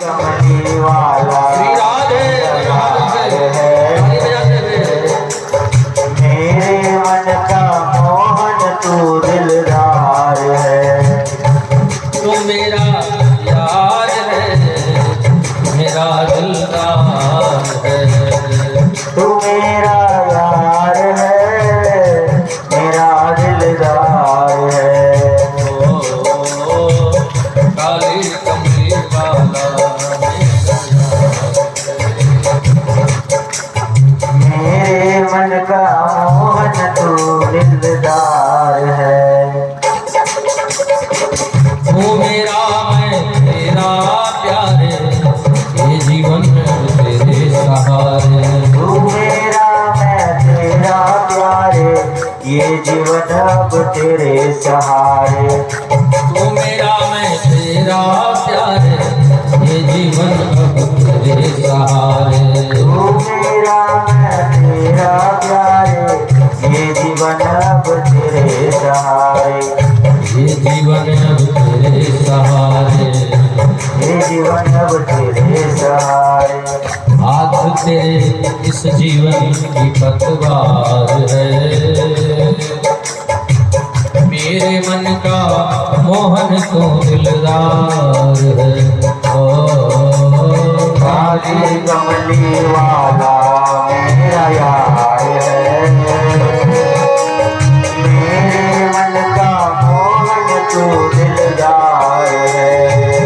कमली वाला श्री राधे मेरे मन का मोहन तू दिलदार है। तू मेरा यार है, मेरा दिलदार है। तू मेरा यार है, मेरा दिलदार है। काली कमली वाला मेरे मन का मोहन तू दिलदार है। तू मेरा मैं तेरा प्यारे, ये जीवन तेरे सहारे। तू मेरा मैं तेरा प्यारे, ये जीवन अब तेरे सहारे। तू मेरा मैं तेरा प्यारे, ये जीवन अब तेरे सहारे। तू मेरा मैं तेरा प्यारे, ये जीवन अब तेरे सहारे। ये जीवन अब तेरे सहारे। ये जीवन अब तेरे सहारे। हाथ तेरे इस जीवन की पतवार है। मेरे मन का मोहन तो दिलदार है। काली कमली वाला मेरा यार है। मेरे मन का मोहन तू दिलदार है।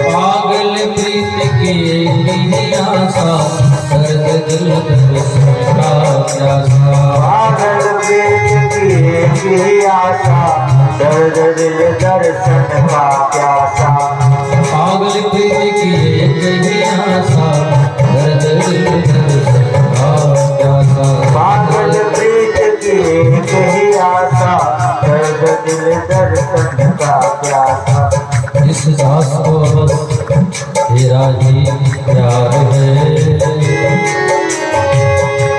पागल प्रीत की एक आशा, दर्द दिल दर्शन का प्यासा। पागल प्रीत की एक ही आशा, दर्द दिल दर्शन का प्यासा। पागल प्रीत की एक ही आशा, दर्द दिल दर्शन का प्यासा। पागल प्रीत की एक ही आशा, दर्द दिल दर्शन का प्यासा। इस दास को बस तेरा ही प्यार है।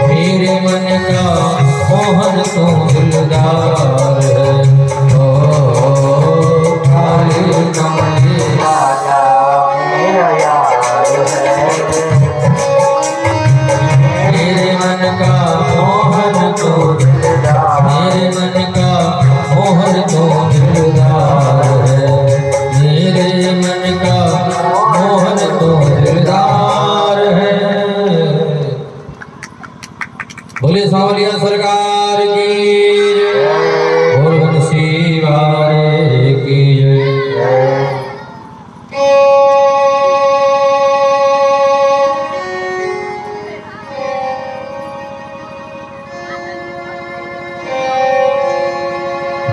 मेरे मन का मोहन तो दिलदार है। काली कमली वाला मेरा यार है। मेरे मन का मोहन तो दिलदार मेरे मन का मोहन तो दिलदार है। मेरे मन का मोहन तो दिलदार है। बोले सावलिया सरकार की जय, बोल बंसी वाले की जय।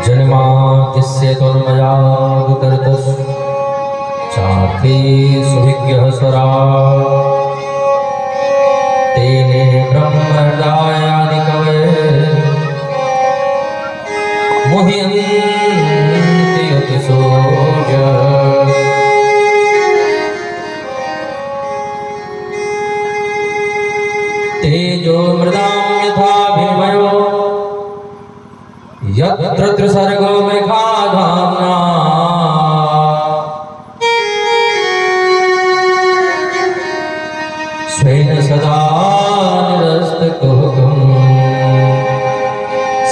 जन्माद्यस्य तन्मयादितरतः चापि सुविज्ञः स्वरा। तेने ब्रह्महृदायादिकवये मुह्यन्ति यतिशोऽज। तेजो मृदां यथा विनिमयो यत्र त्रिसर्गो मृगा धाम्ना। स्वेन सदा निरस्तकुहकं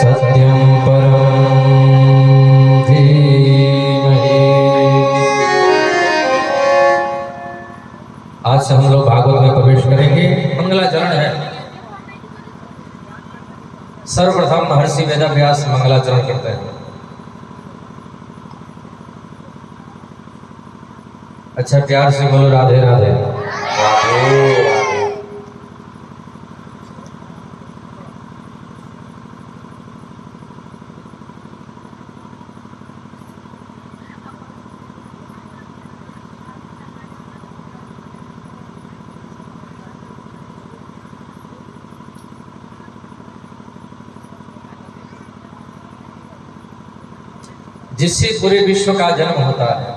सत्यं परं धीमहि। आज से हम लोग भागवत में प्रवेश करेंगे। मंगलाचरण है। सर्वप्रथम महर्षि वेदव्यास मंगलाचरण करते हैं। अच्छा प्यार से बोलो राधे राधे। राधे राधे। जिससे पूरे विश्व का जन्म होता है,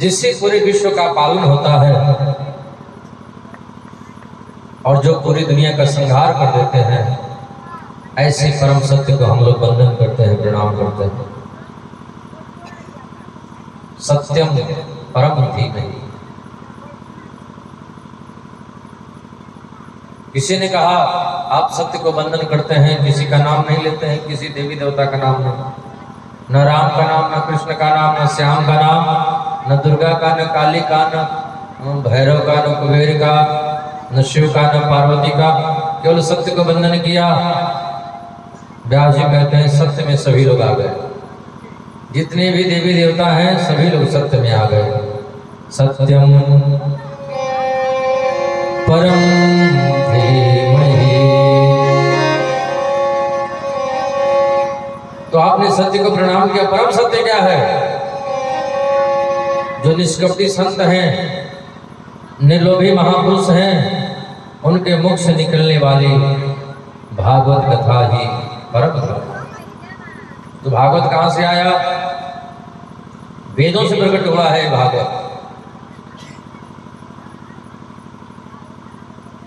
जिससे पूरे विश्व का पालन होता है और जो पूरी दुनिया का संहार कर देते हैं, ऐसे परम सत्य को हम लोग वंदन करते हैं, प्रणाम करते हैं। सत्यम परम धीमहि। किसी ने कहा आप सत्य को बंधन करते हैं, किसी का नाम नहीं लेते हैं, किसी देवी देवता का नाम नहीं, न राम का नाम, न कृष्ण का नाम, न श्याम का नाम, न दुर्गा का, न काली का, न भैरव का, न कुबेर का, न शिव का, न पार्वती का, केवल सत्य को बंधन किया। व्यास जी कहते हैं सत्य में सभी लोग आ गए, जितने भी देवी देवता हैं सभी लोग सत्य में आ गए। सत्यम परम धीमहि। तो आपने सत्य को प्रणाम किया। परम सत्य क्या है? जो निष्कपटी संत हैं, निर्लोभी महापुरुष हैं, उनके मुख से निकलने वाली भागवत कथा ही परम धर्म। तो भागवत कहां से आया? वेदों से प्रकट हुआ है भागवत।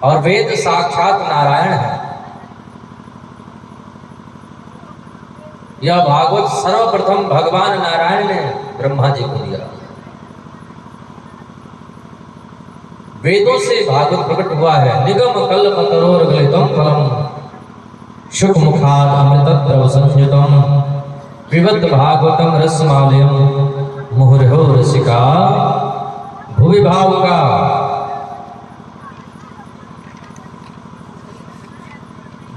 और वेद साक्षात नारायण है। यह भागवत सर्वप्रथम भगवान नारायण ने ब्रह्मा जी को दिया। वेदों से भागवत प्रकट हुआ है। निगम कल्प तरोर्गलितम फलम शुक मुखाद अमृतद्रव संयुतम पिबत भागवतम रसमालयम मुहुर्हो रसिका भुवि भावुका।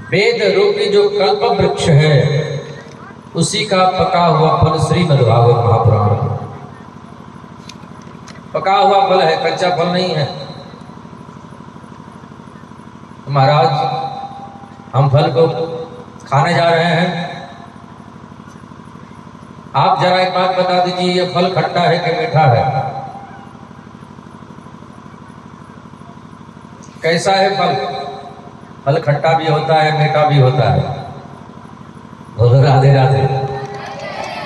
वेद रूपी जो कल्प वृक्ष है उसी का पका हुआ फल श्रीमद्भागवत महापुराण। पका हुआ फल है, कच्चा फल नहीं है। महाराज हम फल को खाने जा रहे हैं, आप जरा एक बात बता दीजिए, ये फल खट्टा है कि मीठा है? कैसा है फल? फल खट्टा भी होता है, मीठा भी होता है। बोलो राधे राधे।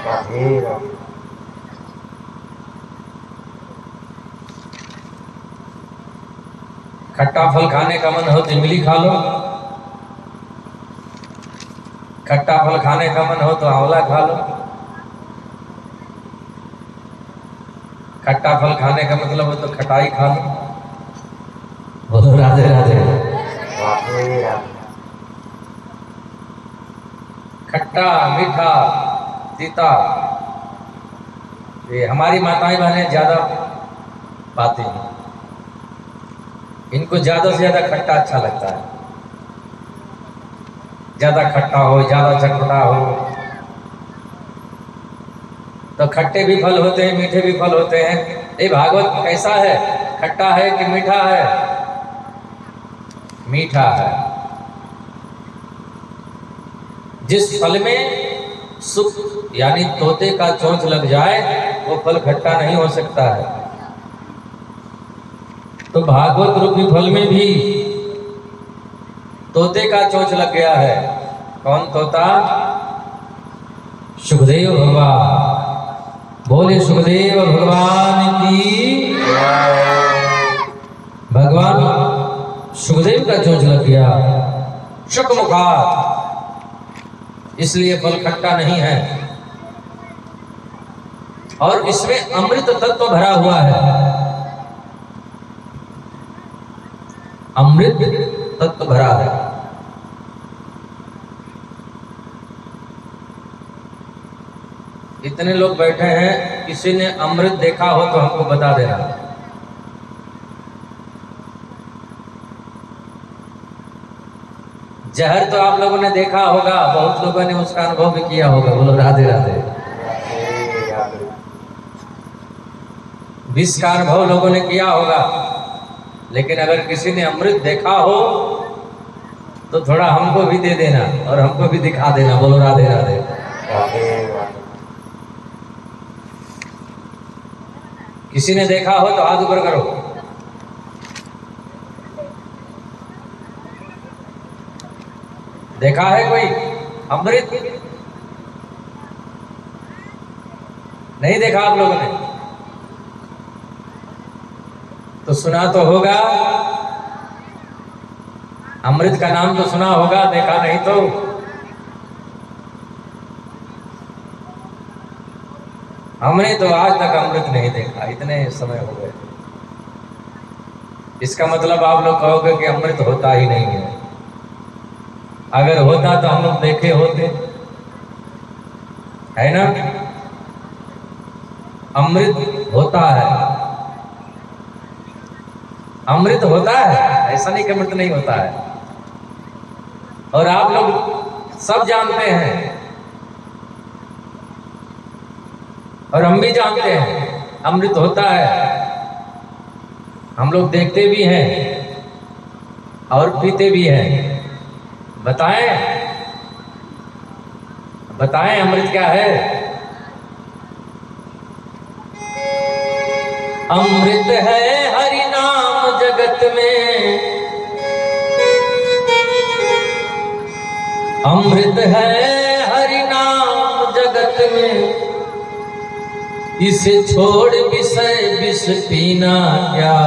राधे राधे। खट्टा फल खाने का मन हो तो इमली खा लो, खट्टा फल खाने का मन हो तो आंवला खा लो। खट्टा फल खाने का मतलब हो तो खटाई खा लो। बोलो राधे राधे। राधे राधे। खट्टा मीठा तीता ये हमारी माताएं बहनें ज्यादा पाती हैं। इनको ज्यादा से ज्यादा खट्टा अच्छा लगता है। ज्यादा खट्टा हो, ज्यादा चटपटा हो। तो खट्टे भी फल होते हैं, मीठे भी फल होते हैं। ये भागवत कैसा है? खट्टा है कि मीठा है? मीठा है। जिस फल में सुख यानी तोते का चोंच लग जाए वो फल खट्टा नहीं हो सकता है। तो भागवत रूपी फल में भी तोते का चोंच लग गया है। कौन तोता? सुखदेव भगवान। बोले सुखदेव भगवान की। भगवान सुखदेव का चोंच लग गया शुक मुखात, इसलिए फल खट्टा नहीं है। और इसमें अमृत तत्व भरा हुआ है। अमृत तत्व भरा है। इतने लोग बैठे हैं, किसी ने अमृत देखा हो तो हमको बता देना। जहर तो आप लोगों ने देखा होगा, बहुत लोगों ने उसका अनुभव भी किया होगा। बोलो राधे राधे। विष का अनुभव लोगों ने किया होगा, लेकिन अगर किसी ने अमृत देखा हो तो थोड़ा हमको भी दे देना और हमको भी दिखा देना। बोलो राधे राधे। किसी ने देखा हो तो हाथ ऊपर करो। देखा है कोई अमृत? नहीं देखा आप लोगों ने? तो सुना तो होगा, अमृत का नाम तो सुना होगा, देखा नहीं तो। हमने तो आज तक अमृत नहीं देखा, इतने समय हो गए। इसका मतलब आप लोग कहोगे कि अमृत होता ही नहीं है। अगर होता तो हम लोग देखे होते, है ना। अमृत होता है, अमृत होता है, ऐसा नहीं कि अमृत नहीं होता है। और आप लोग सब जानते हैं और हम भी जानते हैं अमृत होता है। हम लोग देखते भी हैं और पीते भी हैं। बताएं बताएं अमृत क्या है? अमृत है हरि नाम जगत में, अमृत है हरि नाम जगत में, इसे छोड़ विषय विष पीना क्या,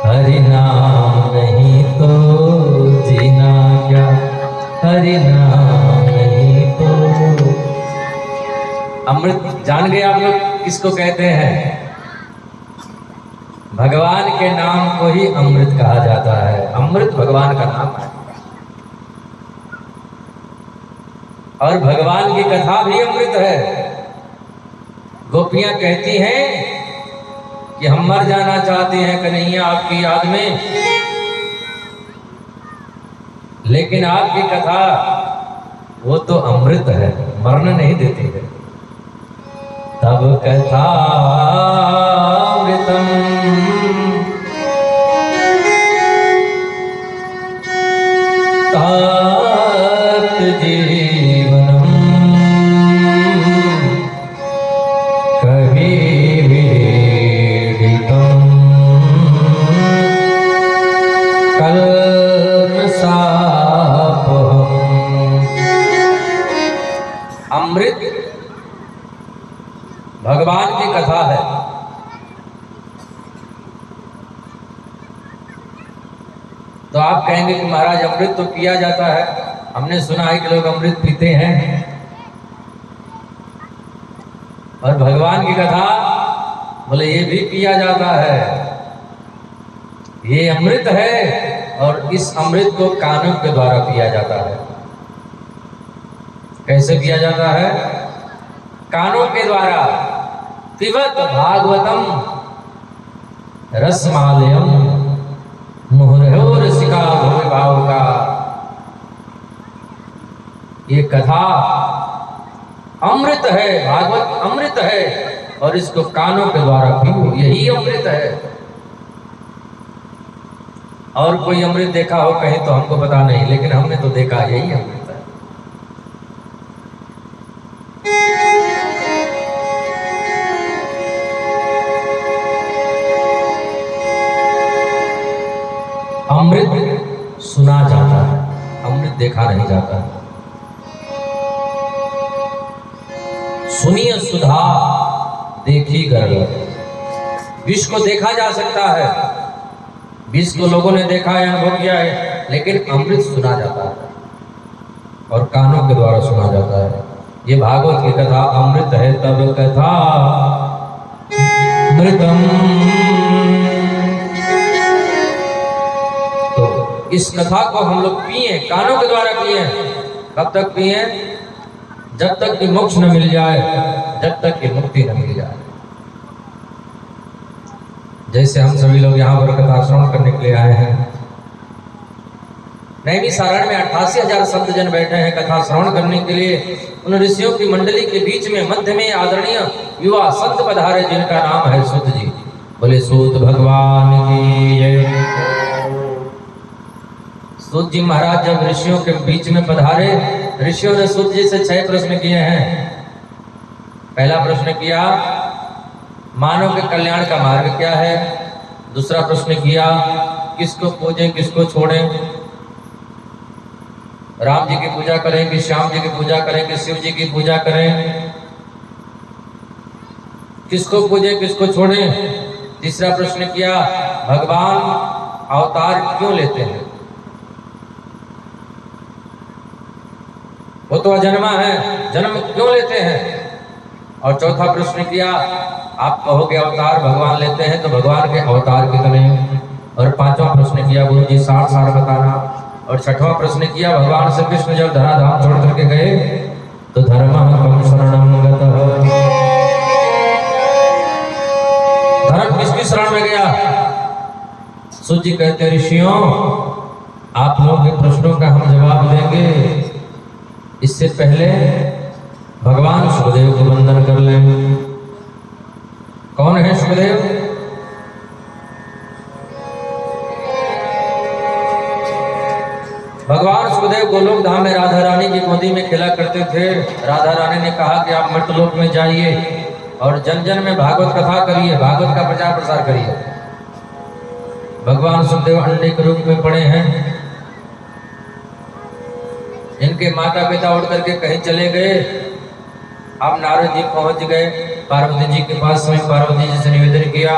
हरि नाम नहीं तो जीना क्या, हरि नाम नहीं तो। अमृत जान गए आप लोग किसको कहते हैं? भगवान के नाम को ही अमृत कहा जाता है। अमृत भगवान का नाम है और भगवान की कथा भी अमृत है। गोपियां कहती हैं कि हम मर जाना चाहते हैं कन्हैया आपकी याद में, लेकिन आपकी कथा वो तो अमृत है, मरने नहीं देती है। तब कथा अमृतम तात जीवनम कभी विदितम कल्मषापहम्। अमृत भगवान की कथा है। तो आप कहेंगे कि महाराज अमृत तो पिया जाता है, हमने सुना है कि लोग अमृत पीते हैं। और भगवान की कथा बोले ये भी पिया जाता है। ये अमृत है और इस अमृत को कानों के द्वारा पिया जाता है। कैसे पिया जाता है? कानों के द्वारा। पिबत भागवतम रसमालयम मुहुर्हो रसिका भोग भाव का। ये कथा अमृत है, भागवत अमृत है और इसको कानों के द्वारा पीओ, यही अमृत है। और कोई अमृत देखा हो कहीं तो हमको पता नहीं, लेकिन हमने तो देखा यही अमृत है। अमृत सुना जाता है, अमृत देखा नहीं जाता है। सुनिए सुधा देखी गर्भ। विष को देखा जा सकता है, विष को लोगों ने देखा है, अनुभव किया है, लेकिन अमृत सुना जाता है और कानों के द्वारा सुना जाता है। ये भागवत की कथा अमृत है। तब कथा मृतम। तो इस कथा को हम लोग पिए, कानों के द्वारा पिए। कब तक पिए? जब तक कि मोक्ष न मिल जाए, जब तक कि मुक्ति न मिल जाए। जैसे हम सभी लोग यहाँ पर कथा श्रवण करने के लिए आए हैं। नैमिषारण्य में 88,000 संत जन बैठे हैं कथा श्रवण करने के लिए। उन ऋषियों की मंडली के बीच में मध्य में आदरणीय युवा संत पधारे, जिनका नाम है सूत जी। बोले सूत भगवान की जय। सूत जी महाराज जब ऋषियों के बीच में पधारे, ऋषियों ने सूत जी से 6 प्रश्न किए हैं। पहला प्रश्न किया, मानव के कल्याण का मार्ग क्या है? दूसरा प्रश्न किया, किसको पूजें किसको छोड़ें? राम जी की पूजा करें कि श्याम जी की पूजा करें कि शिव जी की पूजा करें? किसको पूजें किसको छोड़ें? तीसरा प्रश्न किया, भगवान अवतार क्यों लेते हैं? वो तो अजन्मा है, जन्म क्यों लेते हैं? और चौथा प्रश्न किया, आप कहोगे अवतार भगवान लेते हैं तो भगवान के अवतार कितने? और पांचवा प्रश्न किया, गुरु जी सार सार बताना। और छठवां प्रश्न किया, भगवान श्री कृष्ण जब धराधाम छोड़ करके गए तो धर्म कम शरणम गतः, धर्म किसकी शरण में गया? सूत जी कहते, ऋषियों आप लोगों के प्रश्नों का हम जवाब देंगे, इससे पहले भगवान सुखदेव को वंदन कर लें। कौन है सुखदेव? भगवान सुखदेव गोलोक धाम में राधा रानी की गोदी में खेला करते थे। राधा रानी ने कहा कि आप मर्तलोक में जाइए और जन जन में भागवत कथा करिए, भागवत का प्रचार प्रसार करिए। भगवान सुखदेव अंडे के रूप में पड़े हैं। इनके माता पिता उठ करके कहीं चले गए। अब नारद जी पहुंच गए पार्वती जी के पास। स्वयं पार्वती जी से निवेदन किया,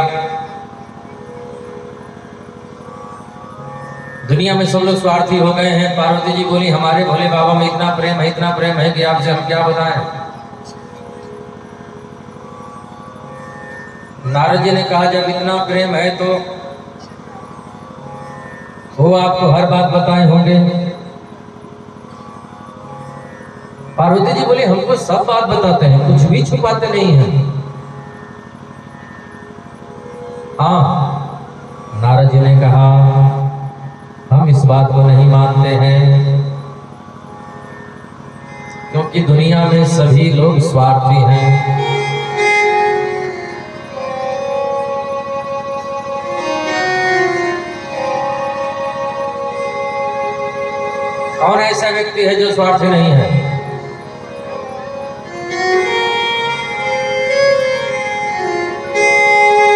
दुनिया में सब लोग स्वार्थी हो गए हैं। पार्वती जी बोली, हमारे भोले बाबा में इतना प्रेम है कि आपसे हम क्या बताएं। नारद जी ने कहा, जब इतना प्रेम है तो वो आपको हर बात बताए होंगे। पार्वती जी बोली, हमको सब बात बताते हैं, कुछ भी छुपाते नहीं हैं। हाँ, नारद जी ने कहा, हम इस बात को नहीं मानते हैं, क्योंकि दुनिया में सभी लोग स्वार्थी हैं। कौन ऐसा व्यक्ति है जो स्वार्थी नहीं है?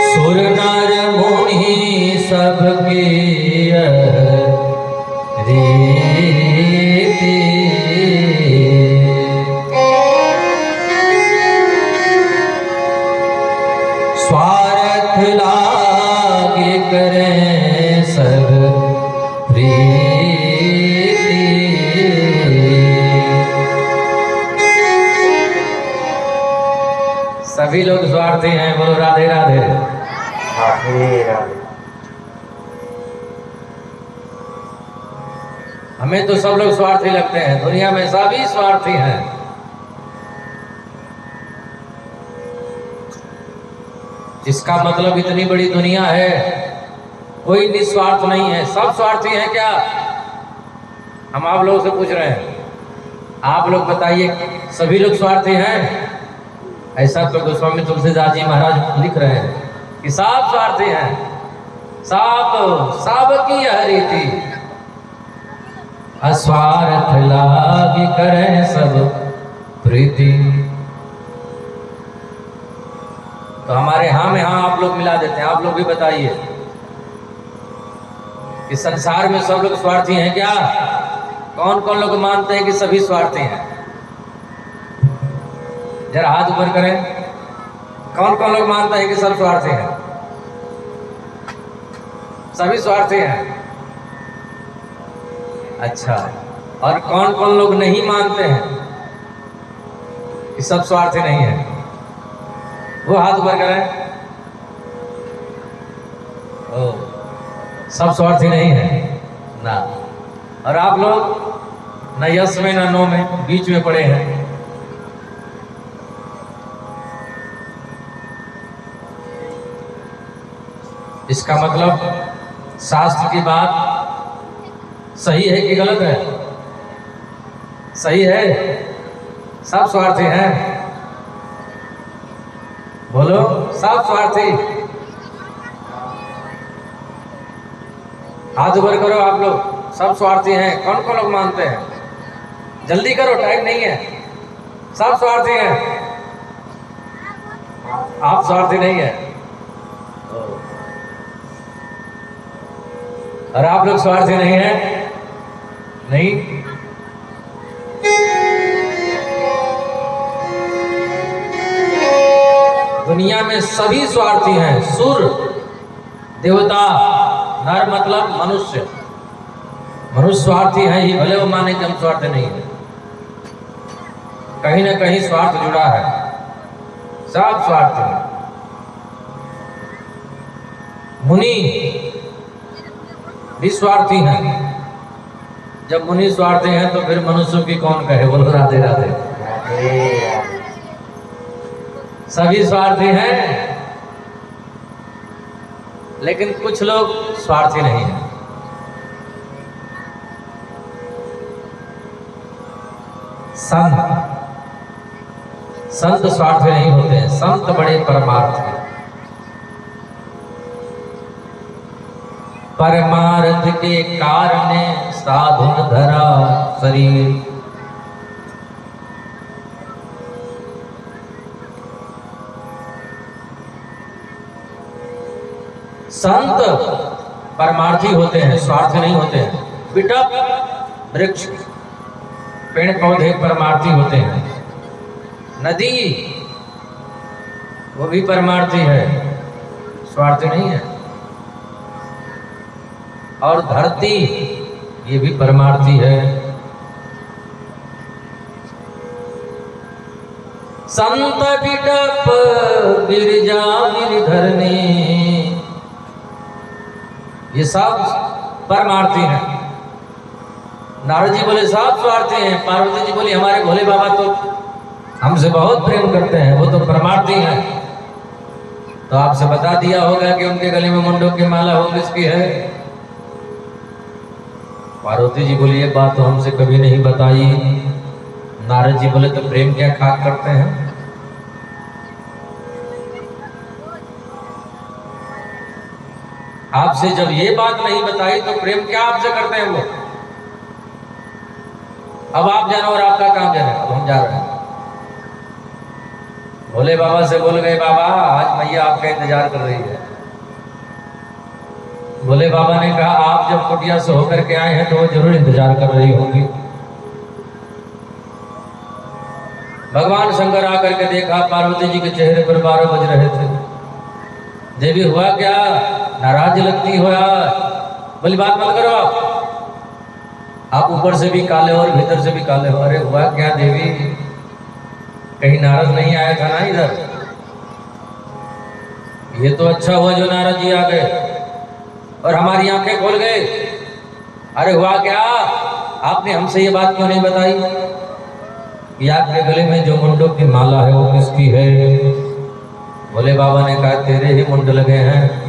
सुर नर मुनि सबके रीति, स्वार्थ लागे करें सब प्रीति। सभी लोग स्वार्थी हैं। बोलो राधे राधे। राधे राधे। हमें तो सब लोग स्वार्थी लगते हैं, दुनिया में सभी स्वार्थी हैं। इसका मतलब इतनी बड़ी दुनिया है, कोई निस्वार्थ नहीं है, सब स्वार्थी हैं क्या? हम आप लोगों से पूछ रहे हैं, आप लोग बताइए, सभी लोग स्वार्थी हैं? ऐसा तो गोस्वामी तुलसीदास जी महाराज लिख रहे हैं कि सब स्वार्थी हैं, सब की यह रीति, अस्वार्थ लागी करें सब प्रीति। तो हमारे हाँ में हाँ आप लोग मिला देते हैं। आप लोग भी बताइए कि संसार में सब लोग स्वार्थी हैं क्या? कौन कौन लोग मानते हैं कि सभी स्वार्थी हैं? जरा हाथ ऊपर करें। कौन कौन लोग मानते हैं कि सब स्वार्थी हैं? सभी स्वार्थी हैं। अच्छा, और कौन कौन लोग नहीं मानते हैं कि सब स्वार्थी नहीं है? वो हाथ ऊपर करें। ओ, सब स्वार्थी नहीं है ना। और आप लोग न यस में न नो में, बीच में पड़े हैं। इसका मतलब शास्त्र की बात सही है कि गलत है? सही है, सब स्वार्थी हैं। बोलो, सब स्वार्थी। हाथ ऊपर करो आप लोग। सब स्वार्थी हैं। कौन कौन लोग मानते हैं? जल्दी करो, टाइम नहीं है। सब स्वार्थी हैं। आप स्वार्थी नहीं है और आप लोग स्वार्थी नहीं है? नहीं। दुनिया में सभी स्वार्थी हैं। सुर, देवता, नर मतलब मनुष्य। मनुष्य स्वार्थी है ही, भले वो माने कि हम स्वार्थी नहीं है। कहीं ना कहीं स्वार्थ जुड़ा है। सब स्वार्थी हैं। मुनि भी स्वार्थी हैं। जब मुनि स्वार्थी हैं तो फिर मनुष्यों की कौन कहे। बोलो राधे राधे। सभी स्वार्थी हैं, लेकिन कुछ लोग स्वार्थी नहीं हैं। संत स्वार्थी नहीं होते हैं। संत बड़े परमार्थ हैं। परमार्थ के कारण साधुन धरा शरीर। संत परमार्थी होते हैं, स्वार्थी नहीं होते हैं। बिटप वृक्ष पेड़ पौधे परमार्थी होते हैं। नदी वो भी परमार्थी है, स्वार्थी नहीं है। और धरती ये भी परमार्थी है। संत बिटप गिरजा गिरधरने, ये सब परमार्थी हैं। नारद जी बोले सब स्वार्थी हैं। पार्वती जी बोली हमारे भोले बाबा तो हमसे बहुत प्रेम करते हैं, वो तो परमार्थी हैं। तो आपसे बता दिया होगा कि उनके गले में मुंडों की माला हो किसकी है। पार्वती जी बोली ये बात तो हमसे कभी नहीं बताई। नारद जी बोले तो प्रेम क्या खाक करते हैं। आपसे जब ये बात नहीं बताई तो प्रेम क्या आपसे करते हैं वो। अब आप जानो और आपका काम जाने। अब हम जा रहे हैं। भोले बाबा से बोल गए बाबा आज मैया आपका इंतजार कर रही है। भोले बाबा ने कहा आप जब कुटिया से होकर के आए हैं तो वो जरूर इंतजार कर रही होंगी। भगवान शंकर आकर के देखा पार्वती जी के चेहरे पर 12 बज रहे थे। देवी हुआ क्या, नाराज लगती हो यार। बोली बात मत करो आप ऊपर से भी काले हो और भीतर से भी काले हो। अरे हुआ क्या देवी, कहीं नारद नहीं आया था ना इधर। ये तो अच्छा हुआ जो नारद जी आ गए और हमारी आंखें खोल गए। अरे हुआ क्या, आपने हमसे ये बात क्यों नहीं बताई कि आपके गले में जो मुंडों की माला है वो किसकी है। भोले बाबा ने कहा तेरे ही मुंड लगे हैं।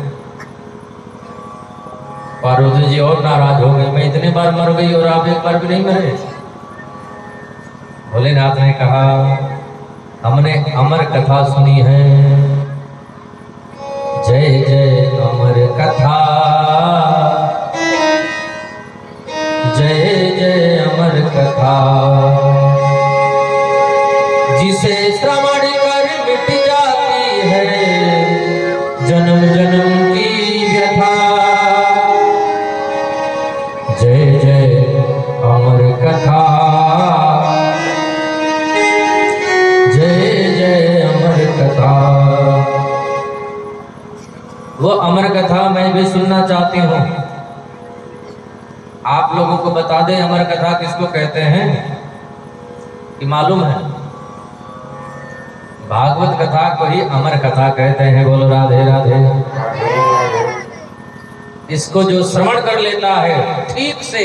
पार्वती जी और नाराज हो गई। मैं इतने बार मर गई और आप एक बार भी नहीं मरे। भोलेनाथ ने कहा हमने अमर कथा सुनी है। जय जय अमर कथा, जय जय अमर कथा। जिसे श्रवण कर मिट जाती है जन्म जन्म की व्यथा। जय जय अमर कथा, जय जय अमर कथा। वो अमर कथा मैं भी सुनना चाहती हूँ। आप लोगों को बता दें अमर कथा किसको कहते हैं कि मालूम है। भागवत कथा को ही अमर कथा कहते हैं। बोलो राधे राधे। इसको जो श्रवण कर लेता है ठीक से,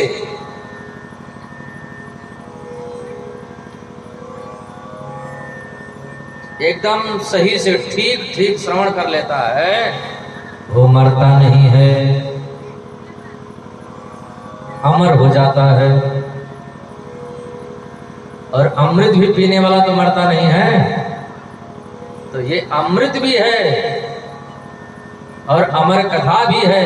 एकदम सही से ठीक ठीक श्रवण कर लेता है, वो मरता नहीं है, अमर हो जाता है। और अमृत भी पीने वाला तो मरता नहीं है। तो ये अमृत भी है और अमर कथा भी है।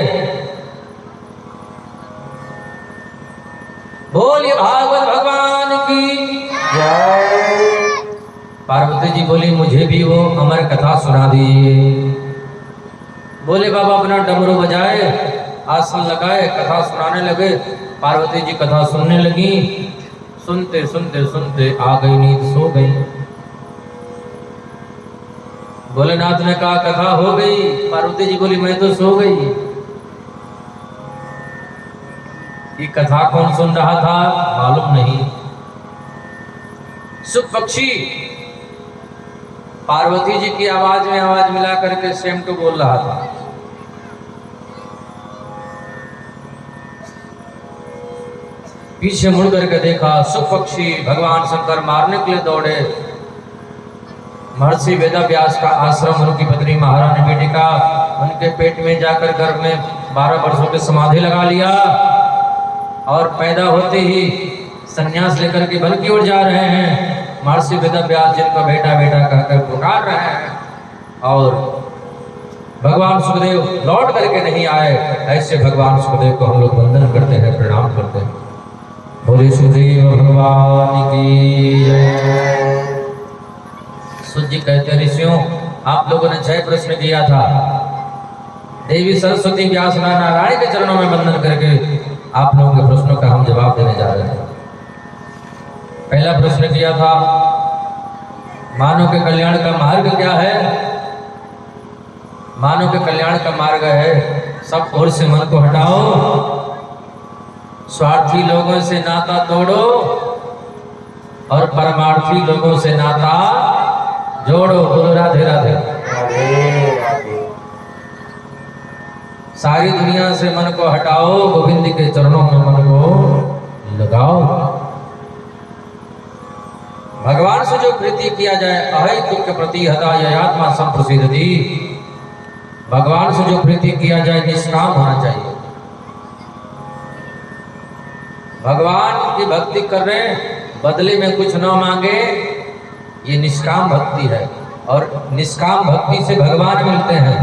बोलिए भागवत भगवान की जय। पार्वती जी बोली मुझे भी वो अमर कथा सुना दीजिए। बोले बाबा अपना डमरू बजाए, आसन लगाए, कथा सुनाने लगे। पार्वती जी कथा सुनने लगी। सुनते सुनते सुनते आ गई नींद, सो गई। भोलेनाथ ने कहा कथा हो गई। पार्वती जी बोली मैं तो सो गई। ये कथा कौन सुन रहा था मालूम नहीं। सुख पक्षी पार्वती जी की आवाज में आवाज मिला करके सेम टू बोल रहा था। पीछे मुड़ करके देखा, सुपक्षी भगवान शंकर मारने के लिए दौड़े। महर्षि वेदव्यास का आश्रम उनकी पत्नी महारानी बेटी का उनके पेट में जाकर गर्भ में 12 वर्षों की समाधि लगा लिया और पैदा होते ही संन्यास लेकर के वन की ओर जा रहे हैं। महर्षि वेदव्यास जिनको बेटा बेटा कहकर पुकार रहे हैं और भगवान सुखदेव लौट करके नहीं आए। ऐसे भगवान सुखदेव को हम लोग वंदन करते हैं, प्रणाम करते हैं। बोले सुखदेव भगवान की जय। सूत जी कहते हैं, ऋषियों आप लोगों ने 6 प्रश्न किया था। देवी सरस्वती व्यास नारायण के चरणों में वंदन करके आप लोगों के प्रश्नों का हम जवाब देने जा रहे हैं। पहला प्रश्न किया था, मानव के कल्याण का मार्ग क्या है? मानव के कल्याण का मार्ग है सब ओर से मन को हटाओ, स्वार्थी लोगों से नाता तोड़ो और परमार्थी लोगों से नाता जोड़ो। बोलो राधे राधे। सारी दुनिया से मन को हटाओ, गोविंद के चरणों में मन को लगाओ। भगवान से जो प्रीति किया जाए, अहैतुक के प्रति हता आत्मा संप्रसिद्धि। भगवान से जो प्रीति किया जाए निष्काम होना चाहिए। भगवान की भक्ति कर रहे हैं, बदले में कुछ न मांगे, ये निष्काम भक्ति है और निष्काम भक्ति से भगवान मिलते हैं।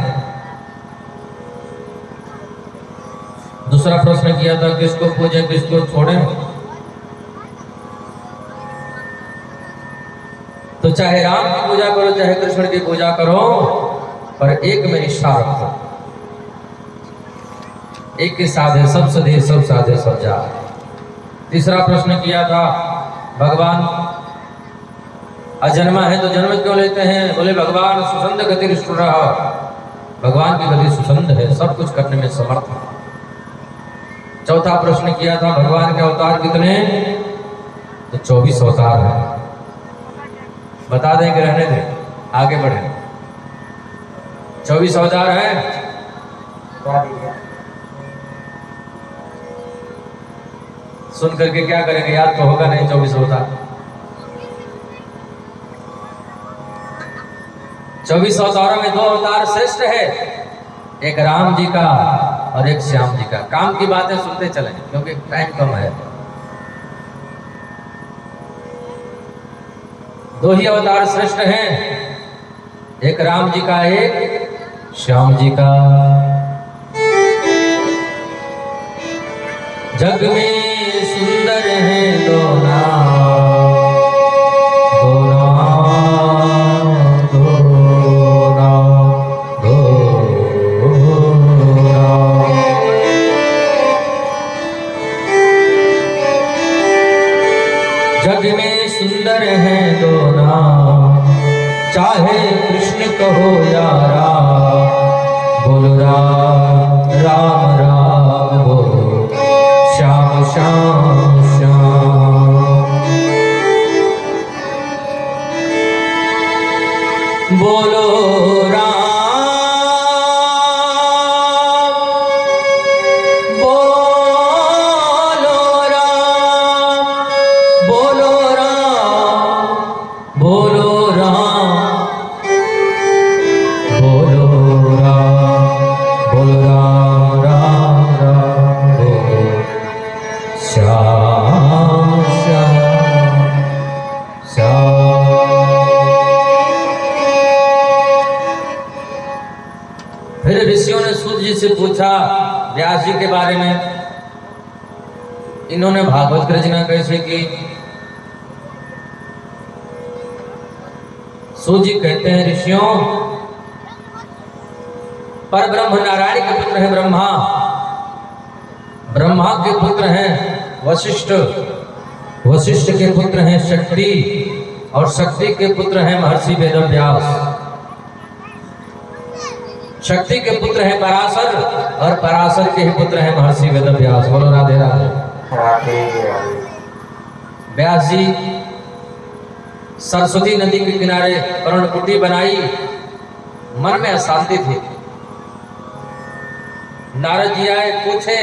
दूसरा प्रश्न किया था, किसको पूजे किसको छोड़े? तो चाहे राम की पूजा करो चाहे कृष्ण की पूजा करो, पर एक में निष्ठा रखो। एक के साधे सब सधे, सब साधे सब जा। तीसरा प्रश्न किया था, भगवान अजन्मा है तो जन्म क्यों लेते हैं? बोले भगवान सुसंद गति रहा, भगवान की गति सुसंद है, सब कुछ करने में समर्थ है। चौथा प्रश्न किया था, भगवान के अवतार कितने? तो 24 अवतार है। बता दें कि रहने दें, आगे बढ़े। 24 अवतार है। सुन करके क्या करेंगे, याद तो होगा नहीं 24 अवतार। 24 अवतारों में 2 अवतार श्रेष्ठ है, एक राम जी का और एक श्याम जी का। काम की बातें सुनते चलें क्योंकि टाइम कम है। 2 ही अवतार श्रेष्ठ हैं, एक राम जी का एक श्याम जी का। जग में सुंदर है दो नाम, दो नाम, दो नाम, दो नाम। जग में सुंदर है दो नाम, चाहे कृष्ण कहो या राम। बोलो राम राम राम, बोलो श्याम श्याम श्याम। बोलो राम, बोलो राम, बोलो राम, बोलो राम, बोलो राम, बोलो राम राम राम, बोलो श्याम श्याम श्याम। फिर ऋषियों ने सूत जी से पूछा व्यास जी के बारे में, इन्होंने भागवत की रचना कैसे की? सूत जी कहते हैं, ऋषियों पर ब्रह्म नारायण के पुत्र है ब्रह्मा, ब्रह्मा के पुत्र हैं वशिष्ठ, वशिष्ठ के पुत्र हैं शक्ति और शक्ति के पुत्र हैं महर्षि वेदव्यास। शक्ति के पुत्र हैं पराशर और पराशर के ही पुत्र हैं महर्षि वेदव्यास। बोलो राधे राधे। राधे व्यास जी सरस्वती नदी के किनारे पर्णकुटी बनाई, मन में अशांति थी। नारद जी आए, पूछे,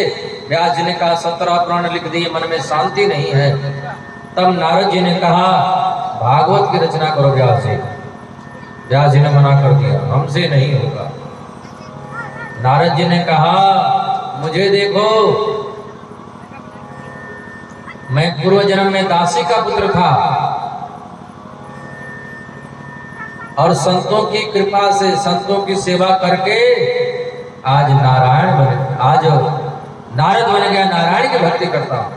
व्यास जी ने कहा 17 पुराण लिख दिए, मन में शांति नहीं है। तब नारद जी ने कहा भागवत की रचना करो व्यास जी। व्यास जी ने मना कर दिया, हमसे नहीं होगा। नारद जी ने कहा मुझे देखो, मैं पूर्व जन्म में दासी का पुत्र था और संतों की कृपा से, संतों की सेवा करके आज नारायण बने, आज नारद बन गया, नारायण की भक्ति करता हूं।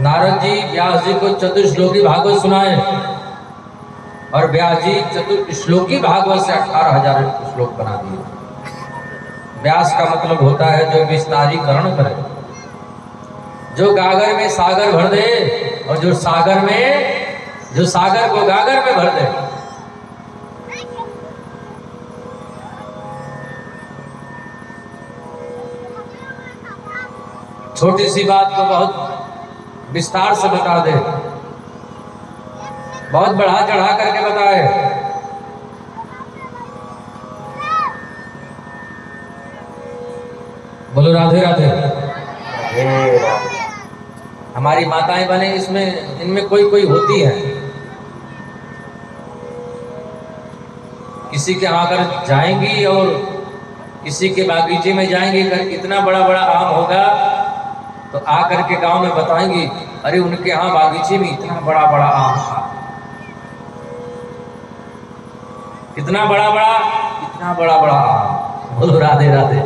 नारद जी व्यास जी को चतुश्लोकी भागवत सुनाए और व्यास जी चतुश्लोकी भागवत से 18,000 श्लोक बना दिए। व्यास का मतलब होता है जो विस्तारीकरण करे, जो गागर में सागर भर दे और जो सागर को गागर में भर दे। छोटी सी बात को बहुत विस्तार से बता दे, बहुत बढ़ा चढ़ा करके बताए। बोलो राधे राधे। हमारी माताएं बने इसमें, इनमें कोई कोई होती है, किसी के यहाँ अगर जाएंगी और किसी के बागीचे में जाएंगी, अगर इतना बड़ा बड़ा आम होगा तो आकर के गांव में बताएंगी, अरे उनके यहाँ बागीचे में इतना बड़ा बड़ा आम था, इतना बड़ा बड़ा आम। बोलो राधे राधे।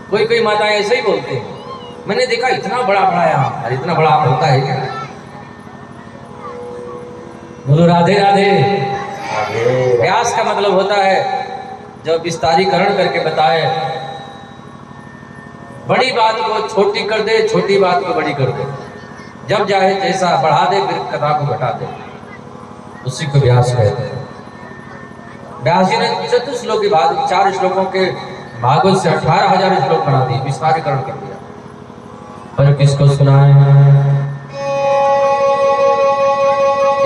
कोई कोई माता ऐसे ही बोलते हैं, मैंने देखा इतना बड़ा बड़ा आम, अरे इतना बड़ा आम होता है क्या? बोलो राधे राधे। व्यास का मतलब होता है जब विस्तारीकरण करके बताए, बड़ी बात को छोटी कर दे, छोटी बात को बड़ी कर दे, जब चाहे जैसा बढ़ा दे, फिर कथा को घटा दे, उसी को व्यास कहते हैं। व्यास जी ने चतुश्लोकी भागवत 4 श्लोकों के भागवत से 18,000 श्लोक बना दिए, विस्तारीकरण कर दिया। पर किसको सुनाए?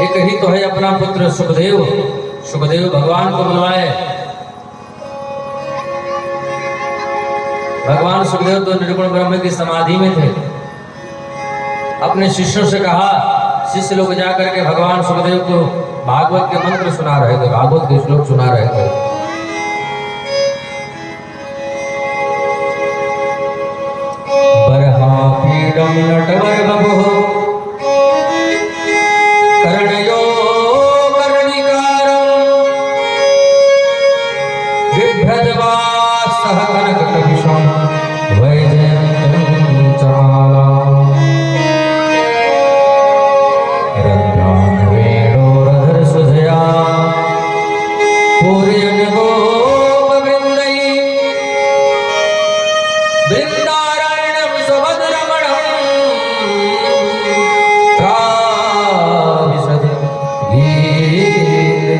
एक ही तो है अपना पुत्र सुखदेव। सुखदेव भगवान को बुलवाए। भगवान सुखदेव तो निर्गुण ब्रह्म की समाधि में थे। अपने शिष्यों से कहा, शिष्य लोग जाकर के भगवान सुखदेव को भागवत के मंत्र सुना रहे थे, भागवत के श्लोक सुना रहे थे। बरहापीडम नटवर बभुः कर्णयो कर्णिकारं बिभ्रद्वासः कनककपिशं वैजयन्तं च मालाम् रन्ध्रानवेणोरधरसुधया पूरयन् गोपवृन्दैः बृन्दारण्यं सुभद्रमणं त्राविशद गीतकीर्तिः।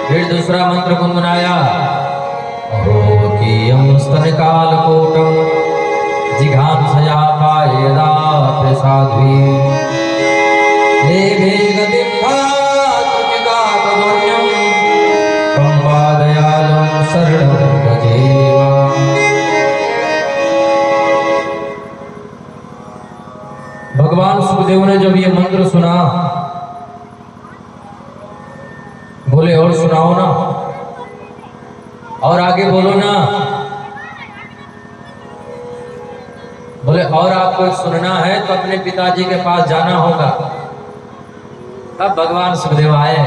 फिर दूसरा मंत्र गुनगुनाया, रोकीयं स्तनकालकोटं जिघांसया पायेदा प्रसाद्वी लेभे गतिं भातुजिगातदोन्यं कंवादयालं शरणं गजेवा। भगवान सुखदेव ने जब ये मंत्र सुना, बोले और सुनाओ ना, और आगे बोलो ना। बोले और आपको सुनना है तो अपने पिताजी के पास जाना होगा। तब भगवान सुखदेव आए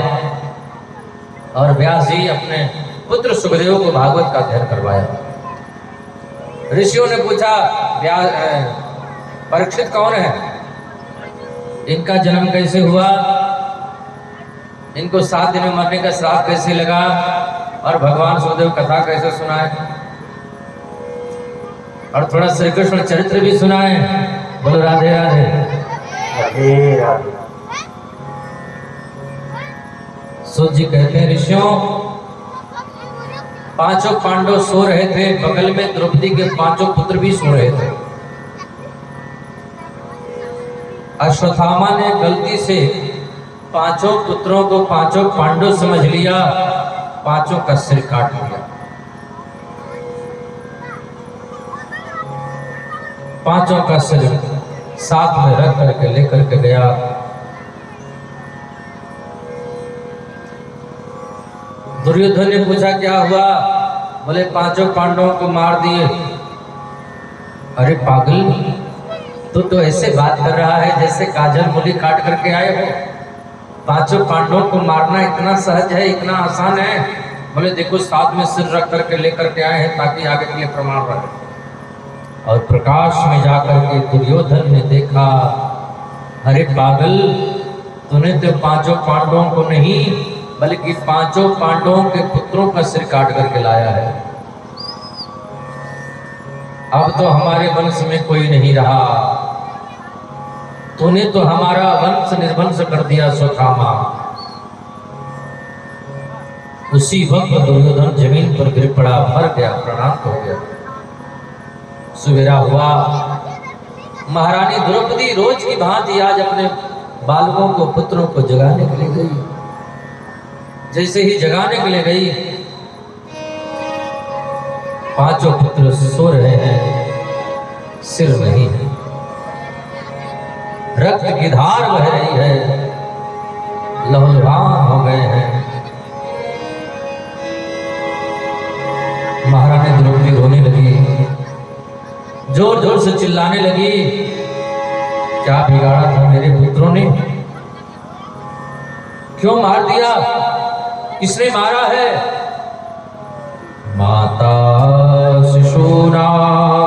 और व्यास जी अपने पुत्र सुखदेव को भागवत का अध्ययन करवाया। ऋषियों ने पूछा, परीक्षित कौन है, इनका जन्म कैसे हुआ, इनको 7 दिन में मरने का श्राप कैसे लगा, और भगवान सुखदेव कथा कैसे सुनाए, और थोड़ा श्री कृष्ण चरित्र भी सुनाए। बोलो राधे राधे। सूत जी कहते हैं, ऋषियों पांचों पांडव सो रहे थे, बगल में द्रौपदी के पांचों पुत्र भी सो रहे थे। अश्वत्थामा ने गलती से पांचों पुत्रों को पांचों पांडव समझ लिया, पांचों का सिर काट लिया। पांचों का सिर साथ में रख करके लेकर के गया। दुर्योधन ने पूछा क्या हुआ? बोले पांचों पांडवों को मार दिए। अरे पागल, तू तो ऐसे बात कर रहा है जैसे काजल मूली काट करके आए हो। पांचों पांडवों को मारना इतना सहज है, इतना आसान है। बोले देखो साथ में सिर रख करके लेकर के आए हैं ताकि आगे के लिए प्रमाण रहे। और प्रकाश में जाकर के दुर्योधन ने देखा, अरे पागल, तूने तो पांचों पांडवों को नहीं बल्कि पांचों पांडवों के पुत्रों का सिर काट करके लाया है। अब तो हमारे वंश में कोई नहीं रहा, तूने तो हमारा वंश निर्वंश कर दिया अश्वत्थामा। उसी वक्त दुर्योधन जमीन पर गिर पड़ा, मर गया, प्रणाम हो गया। सवेरा हुआ, महारानी द्रौपदी रोज की भांति आज अपने बालकों को, पुत्रों को जगाने के लिए गई। जैसे ही जगाने के लिए गई, पांचों पुत्र सो रहे हैं, सिर नहीं, रक्त की धार बह रही है, लहूलुहान हो गए हैं। महारानी द्रौपदी रोने लगी, जोर जोर से चिल्लाने लगी, क्या बिगाड़ा था मेरे पुत्रों ने? क्यों मार दिया? किसने मारा है? माता शिशूनां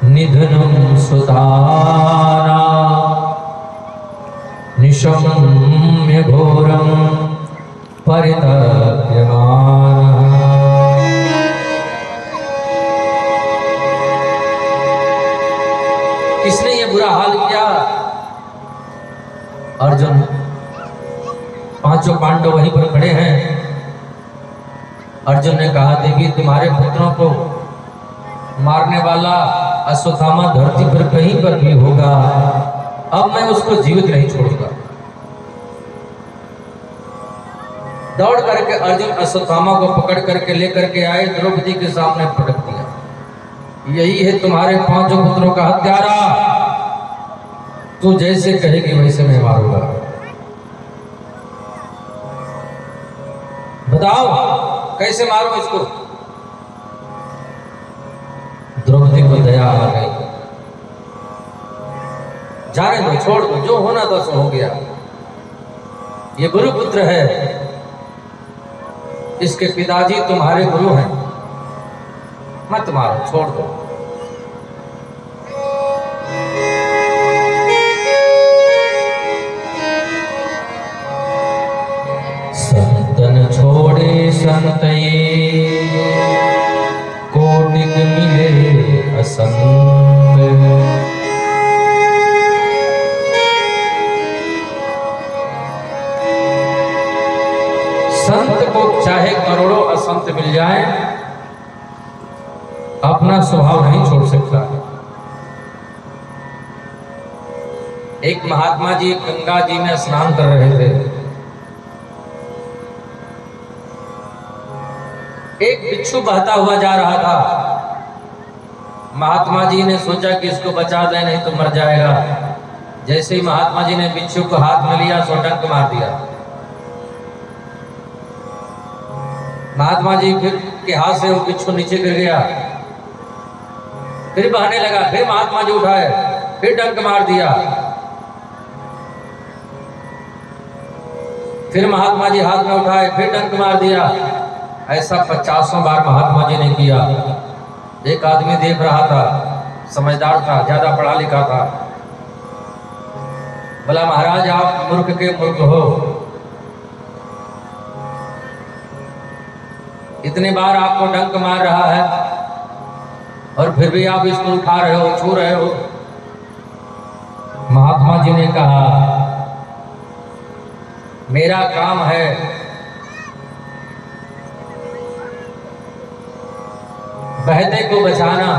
निधनं सुतानां निशम्य घोरं परितप्यमानः। किसने ये बुरा हाल किया? अर्जुन। पांचों पांडव वहीं पर खड़े हैं। अर्जुन ने कहा, देवी तुम्हारे पुत्रों को मारने वाला अश्वत्थामा धरती पर कहीं पर भी होगा, अब मैं उसको जीवित नहीं छोड़ूंगा। दौड़ करके अर्जुन अश्वत्थामा को पकड़ करके लेकर के आए, द्रौपदी के सामने पटक दिया। यही है तुम्हारे पांचों पुत्रों का हत्यारा, तू जैसे कहेगी वैसे मैं मारूंगा। बताओ कैसे मारो इसको? द्रौपदी को दया आ गई, जाने दो, छोड़ दो, जो होना था सो हो गया। ये गुरु पुत्र है, इसके पिताजी तुम्हारे गुरु हैं, मत मारो, छोड़ दो। संतन छोड़े संत ये, कोटिक मिले असंत। संत को चाहे करोड़ों असंत मिल जाए, अपना स्वभाव नहीं छोड़ सकता। एक महात्मा जी गंगा जी में स्नान कर रहे थे। एक बिच्छू बहता हुआ जा रहा था। महात्मा जी ने सोचा कि इसको बचा दें, नहीं तो मर जाएगा। जैसे ही महात्मा जी ने बिच्छू को हाथ में लिया, सो डंक मार दिया। महात्मा जी फिर के हाथ से वो बिच्छू नीचे गिर गया, फिर बहने लगा। फिर महात्मा जी उठाए, फिर डंक मार दिया। फिर महात्मा जी हाथ में उठाए, फिर डंक मार दिया। ऐसा 50 बार महात्मा जी ने किया। एक आदमी देख रहा था, समझदार था, ज्यादा पढ़ा लिखा था। बोला, महाराज आप मूर्ख के मूर्ख हो, इतने बार आपको डंक मार रहा है और फिर भी आप इसको उठा रहे हो, छू रहे हो। महात्मा जी ने कहा, मेरा काम है बहते को बचाना,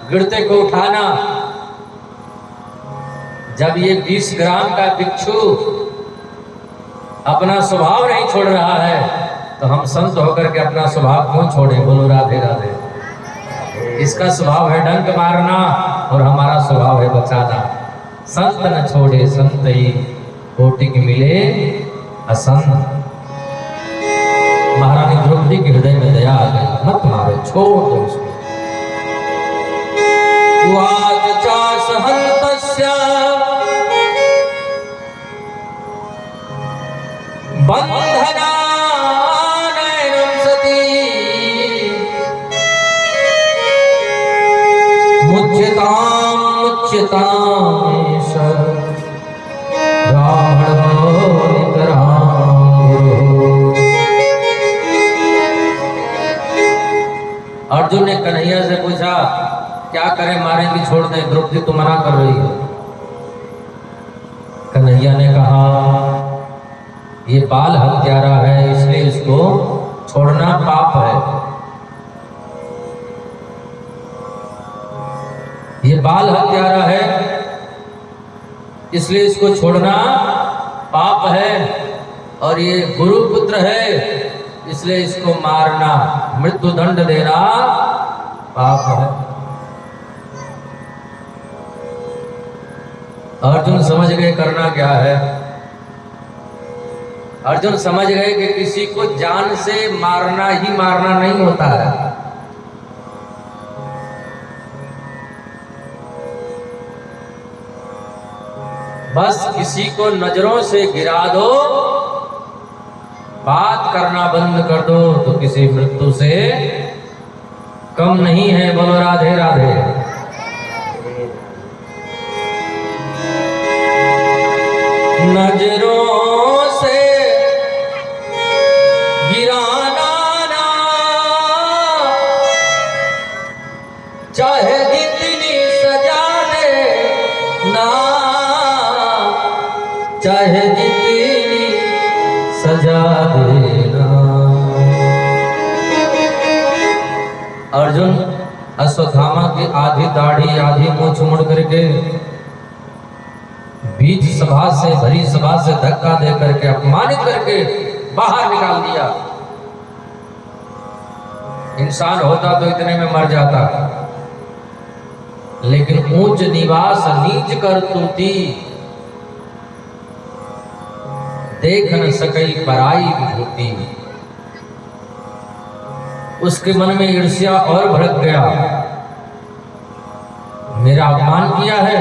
गिरते को उठाना। जब ये 20 ग्राम का बिच्छू अपना स्वभाव नहीं छोड़ रहा है तो हम संत होकर के अपना स्वभाव क्यों छोड़े? बोलो राधे राधे। इसका स्वभाव है डंक मारना और हमारा स्वभाव है बचाना। संत न छोड़े संत ही कोटि की मिले असंत। महारानी द्रौपदी के हृदय में दया आ गई, मत मारो, छोड़ दो उसको। वाच चास हन्तस्य बंधना नयनं सती मुच्यतां मुच्यतां ब्राह्मणो नितरां गुरुः। अर्जुन ने कन्हैया से पूछा, क्या करें, मारें कि छोड़ दें? द्रौपदी तो मना कर रही है। कन्हैया ने कहा, ये बाल हत्यारा है, इसलिए इसको छोड़ना पाप है। ये बाल हत्यारा है, इसलिए इसको छोड़ना पाप है। और ये गुरु पुत्र है, इसलिए इसको मारना, मृत्यु दंड देना पाप है। अर्जुन समझ गए करना क्या है। अर्जुन समझ गए कि किसी को जान से मारना ही मारना नहीं होता है। बस किसी को नजरों से गिरा दो, बात करना बंद कर दो, तो किसी मृत्यु से कम नहीं है। बोलो राधे राधे। नजरों से गिराना ना, चाहे जितनी सजा दे ना, चाहे जितनी सजा देना। अर्जुन अश्वत्थामा की आधी दाढ़ी आधी मूंछ मुड़ करके बीच सभा से, भरी सभा से धक्का दे करके, अपमानित करके बाहर निकाल दिया। इंसान होता तो इतने में मर जाता, लेकिन ऊंच निवास नीच कर तूती, देख न सकई पराई विभूति। उसके मन में ईर्ष्या और भड़क गया, मेरा अपमान किया है,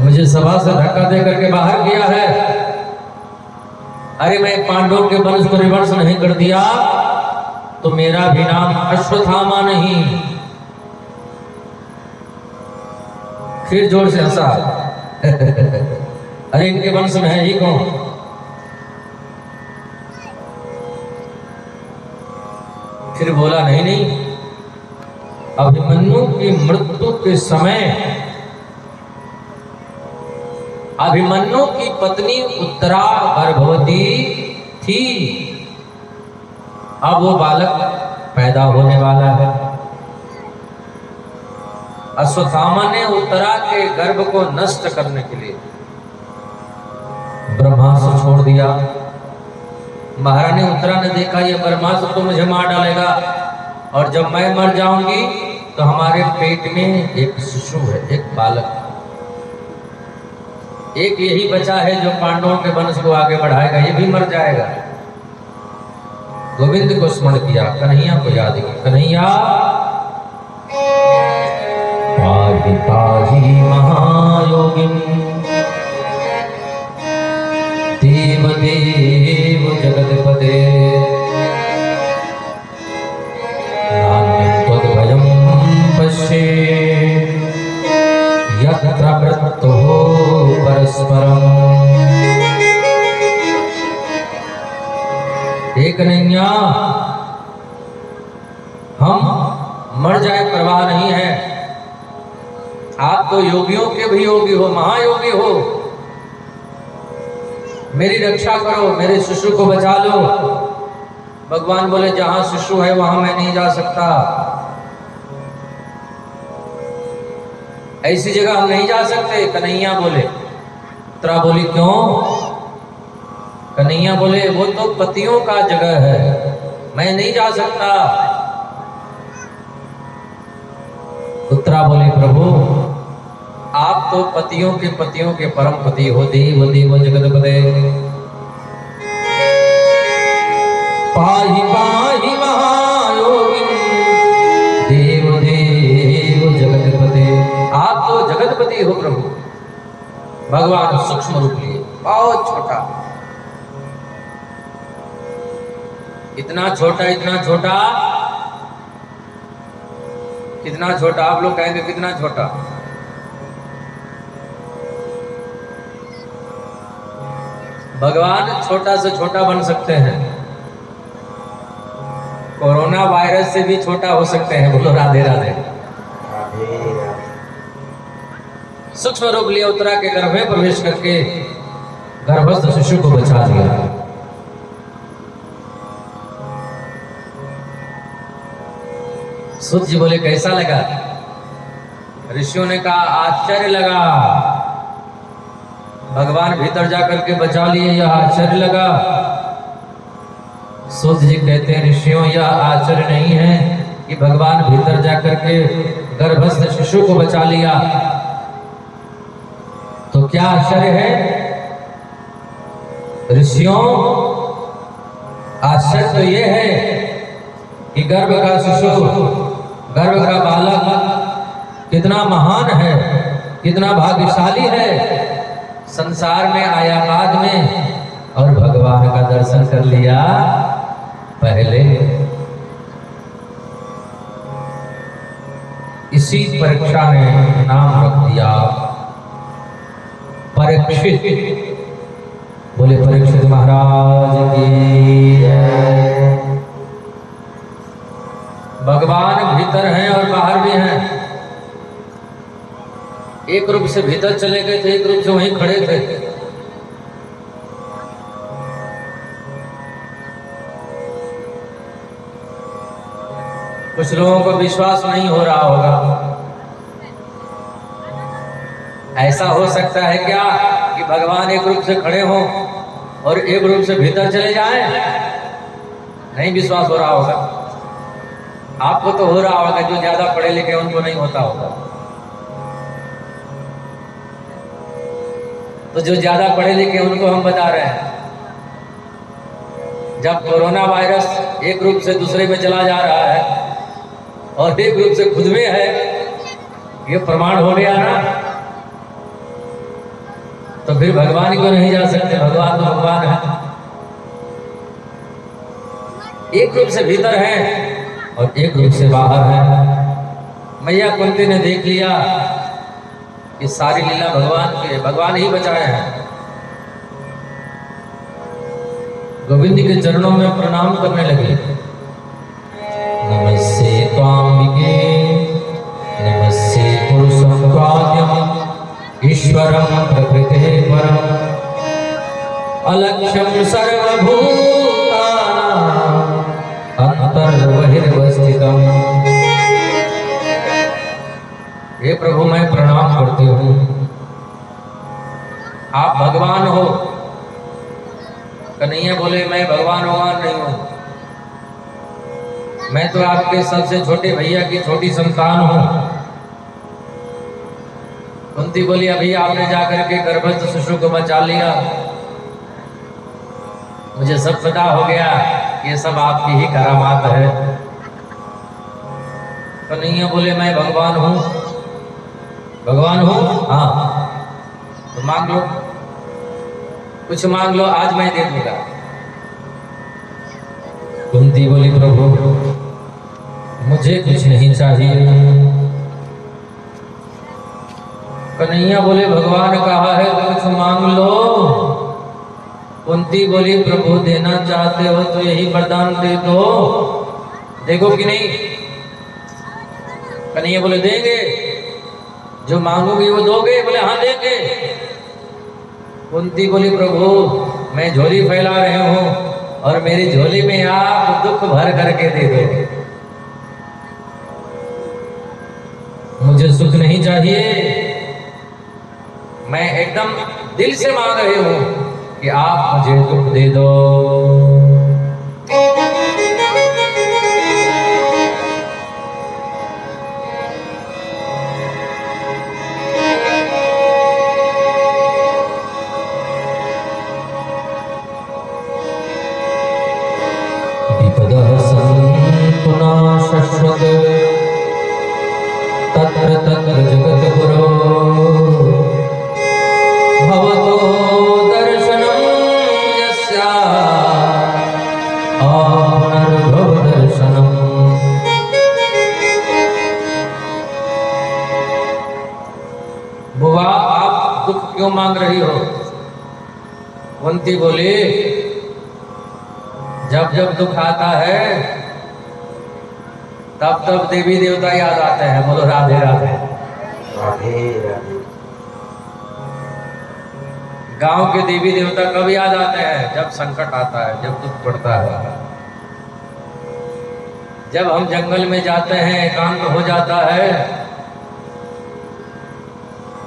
मुझे सभा से धक्का दे करके बाहर किया है। अरे मैं पांडवों के वंश को रिवर्स नहीं कर दिया तो मेरा भी नाम अश्वत्थामा नहीं। फिर जोर से हंसा। अरे इनके वंश में है ही कौन? फिर बोला, नहीं नहीं, अभिमन्यु की मृत्यु के समय अभिमन्यु की पत्नी उत्तरा गर्भवती थी। अब वो बालक पैदा होने वाला है। अश्वत्थामा ने उत्तरा के गर्भ को नष्ट करने के लिए ब्रह्मास्त्र छोड़ दिया। महारानी उत्तरा ने देखा, ये ब्रह्मास्त्र तो मुझे मार डालेगा, और जब मैं मर जाऊंगी तो हमारे पेट में एक शिशु है, एक बालक, एक यही बचा है जो पांडवों के वंश को आगे बढ़ाएगा, ये भी मर जाएगा। गोविंद को स्मरण किया, कन्हैया को याद किया। कन्हैया पाहि पाहि महायोगिन देव देव जगतपते नान्यं त्वद्भयं पश्ये यत्र मृत्युः परस्परम्। एक कन्हैया, हम मर जाए परवाह नहीं है, आप तो योगियों के भी योगी हो, महायोगी हो, मेरी रक्षा करो, मेरे शिशु को बचा लो। भगवान बोले जहां शिशु है वहां मैं नहीं जा सकता, ऐसी जगह हम नहीं जा सकते। कन्हैया बोले, उत्तरा बोली क्यों? कन्हैया बोले वो तो पतियों का जगह है, मैं नहीं जा सकता। उत्तरा बोले प्रभु आप तो पतियों के परम पति हो, देव देव जगतपते पाहि पाहि महायोगिन देव देव जगतपते। आप तो जगतपति हो प्रभु। भगवान सूक्ष्म रूप लिए, बहुत छोटा, इतना छोटा, इतना छोटा, कितना छोटा? आप लोग कहेंगे कितना छोटा? भगवान छोटा से छोटा बन सकते हैं, कोरोना वायरस से भी छोटा हो सकते हैं। बोलो राधे राधे। सूक्ष्म रूप लिए उत्तरा के गर्भ में प्रवेश करके गर्भस्थ शिशु को बचा दिया। सूत जी बोले कैसा लगा? ऋषियों ने कहा आश्चर्य लगा। भगवान भीतर जाकर के बचा लिए, यह आश्चर्य लगा। सूत जी कहते हैं ऋषियों यह आश्चर्य नहीं है कि भगवान भीतर जाकर के गर्भस्थ शिशु को बचा लिया, तो क्या आश्चर्य है ऋषियों? आश्चर्य तो यह है कि गर्भ का शिशु, गर्भ का बालक कितना महान है, कितना भाग्यशाली है, संसार में आया बाद में और भगवान का दर्शन कर लिया पहले। इसी परीक्षा ने नाम रख दिया परीक्षित। बोले परीक्षित महाराज की जय। भगवान भीतर हैं और बाहर भी हैं। एक रूप से भीतर चले गए थे, एक रूप से वहीं खड़े थे। कुछ लोगों को विश्वास नहीं हो रहा होगा, ऐसा हो सकता है क्या कि भगवान एक रूप से खड़े हों और एक रूप से भीतर चले जाएं? नहीं विश्वास हो रहा होगा। आपको तो हो रहा होगा, जो ज्यादा पढ़े लिखे उनको नहीं होता होगा। तो जो ज्यादा पढ़े लिखे उनको हम बता रहे हैं, जब कोरोना वायरस एक रूप से दूसरे में चला जा रहा है और एक रूप से खुद में है, ये प्रमाण हो गया ना, तो फिर भगवान को नहीं जा सकते। भगवान तो भगवान है, एक रूप से भीतर है और एक रूप से बाहर है। मैया कुंती ने देख लिया कि सारी लीला भगवान की है, भगवान ही बचाए हैं। गोविंद के चरणों में प्रणाम करने लगे। नमस्ते त्वाम्बिके नमस्ते पुरुषं प्राज्ञं ईश्वरं प्रकृते परं अलक्ष्यं सर्वभूतानां अंतर्बहिर्वस्थितम्। हे प्रभु मैं प्रणाम करती हूँ, आप भगवान हो। कन्हैया बोले मैं भगवान नहीं हूँ, मैं तो आपके सबसे छोटे भैया की छोटी संतान हूँ। कुंती बोली अभी आपने जाकर के गर्भस्थ शिशु को बचा लिया, मुझे सब पता हो गया, ये सब आपकी ही करामात है। कन्हैया बोले मैं भगवान हूँ। भगवान हूँ? हाँ, तो मांग लो, कुछ मांग लो, आज मैं दे दूंगा। कुंती बोली प्रभु मुझे कुछ नहीं चाहिए। कन्हैया बोले भगवान कहा है तो कुछ मांग लो। कुंती बोली प्रभु देना चाहते हो तो यही वरदान दे दो, देखो कि नहीं। कन्हैया बोले देंगे, जो मांगोगी वो दोगे? बोले हाँ देंगे। कुंती बोली प्रभु मैं झोली फैला रहे हूँ और मेरी झोली में आप दुख भर करके दे दो। मुझे सुख नहीं चाहिए, मैं एकदम दिल से मांग रही हूं कि आप मुझे दुख दे दो। विपदः सन्तु न शश्वत् तत्र तत्र जगद्गुरो भवतो दर्शनं यस्याः पुनर्भव दर्शनम्। बुआ आप दुख क्यों मांग रही हो? कुंती बोली, जब जब दुख आता है तब तब देवी देवता याद आते हैं। बोलो राधे राधे। राधे राधे। गांव के देवी देवता कब याद आते हैं? जब संकट आता है, जब दुख पड़ता है। जब हम जंगल में जाते हैं, एकांत हो जाता है,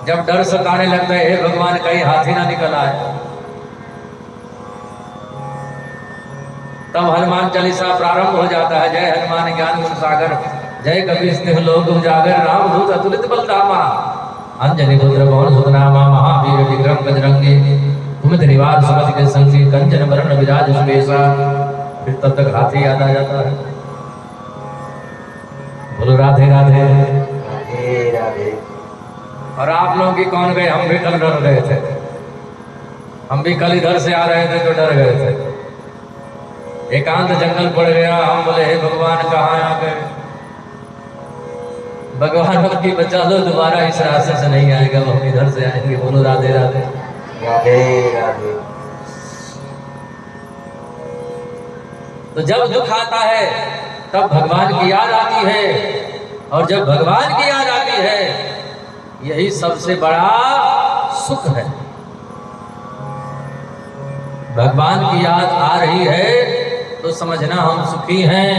जब डर सताने लगता है, हे भगवान कहीं हाथी ना निकल आए, तब हनुमान चालीसा प्रारंभ हो जाता है। जय हनुमान ज्ञान गुण सागर, जय कपीस तिहुँ लोक उजागर, रामदूत अतुलित बल धामा, अंजनी पुत्र पवन सुत नामा, महावीर विक्रम बजरंगी, कुमति निवार सुमति के संगी, कंचन बरन विराज सुबेसा। फिर तब तक हाथी याद आ जाता है। बोलो राधे राधे। राधे राधे। और आप लोगों की कौन गए? हम भी कल डर गए थे। हम भी कल इधर से आ रहे थे तो डर गए थे। एकांत जंगल पड़ गया, हम बोले हे भगवान कहाँ आ गए? भगवान की बचा लो, दोबारा इस रास्ते से नहीं आएगा, हम इधर से आएंगे। बोलो राधे राधे। राधे राधे। तो जब दुख आता है तब भगवान की याद आती है, और जब भगवान की याद आती है यही सबसे बड़ा सुख है। भगवान की याद आ रही है तो समझना हम सुखी हैं।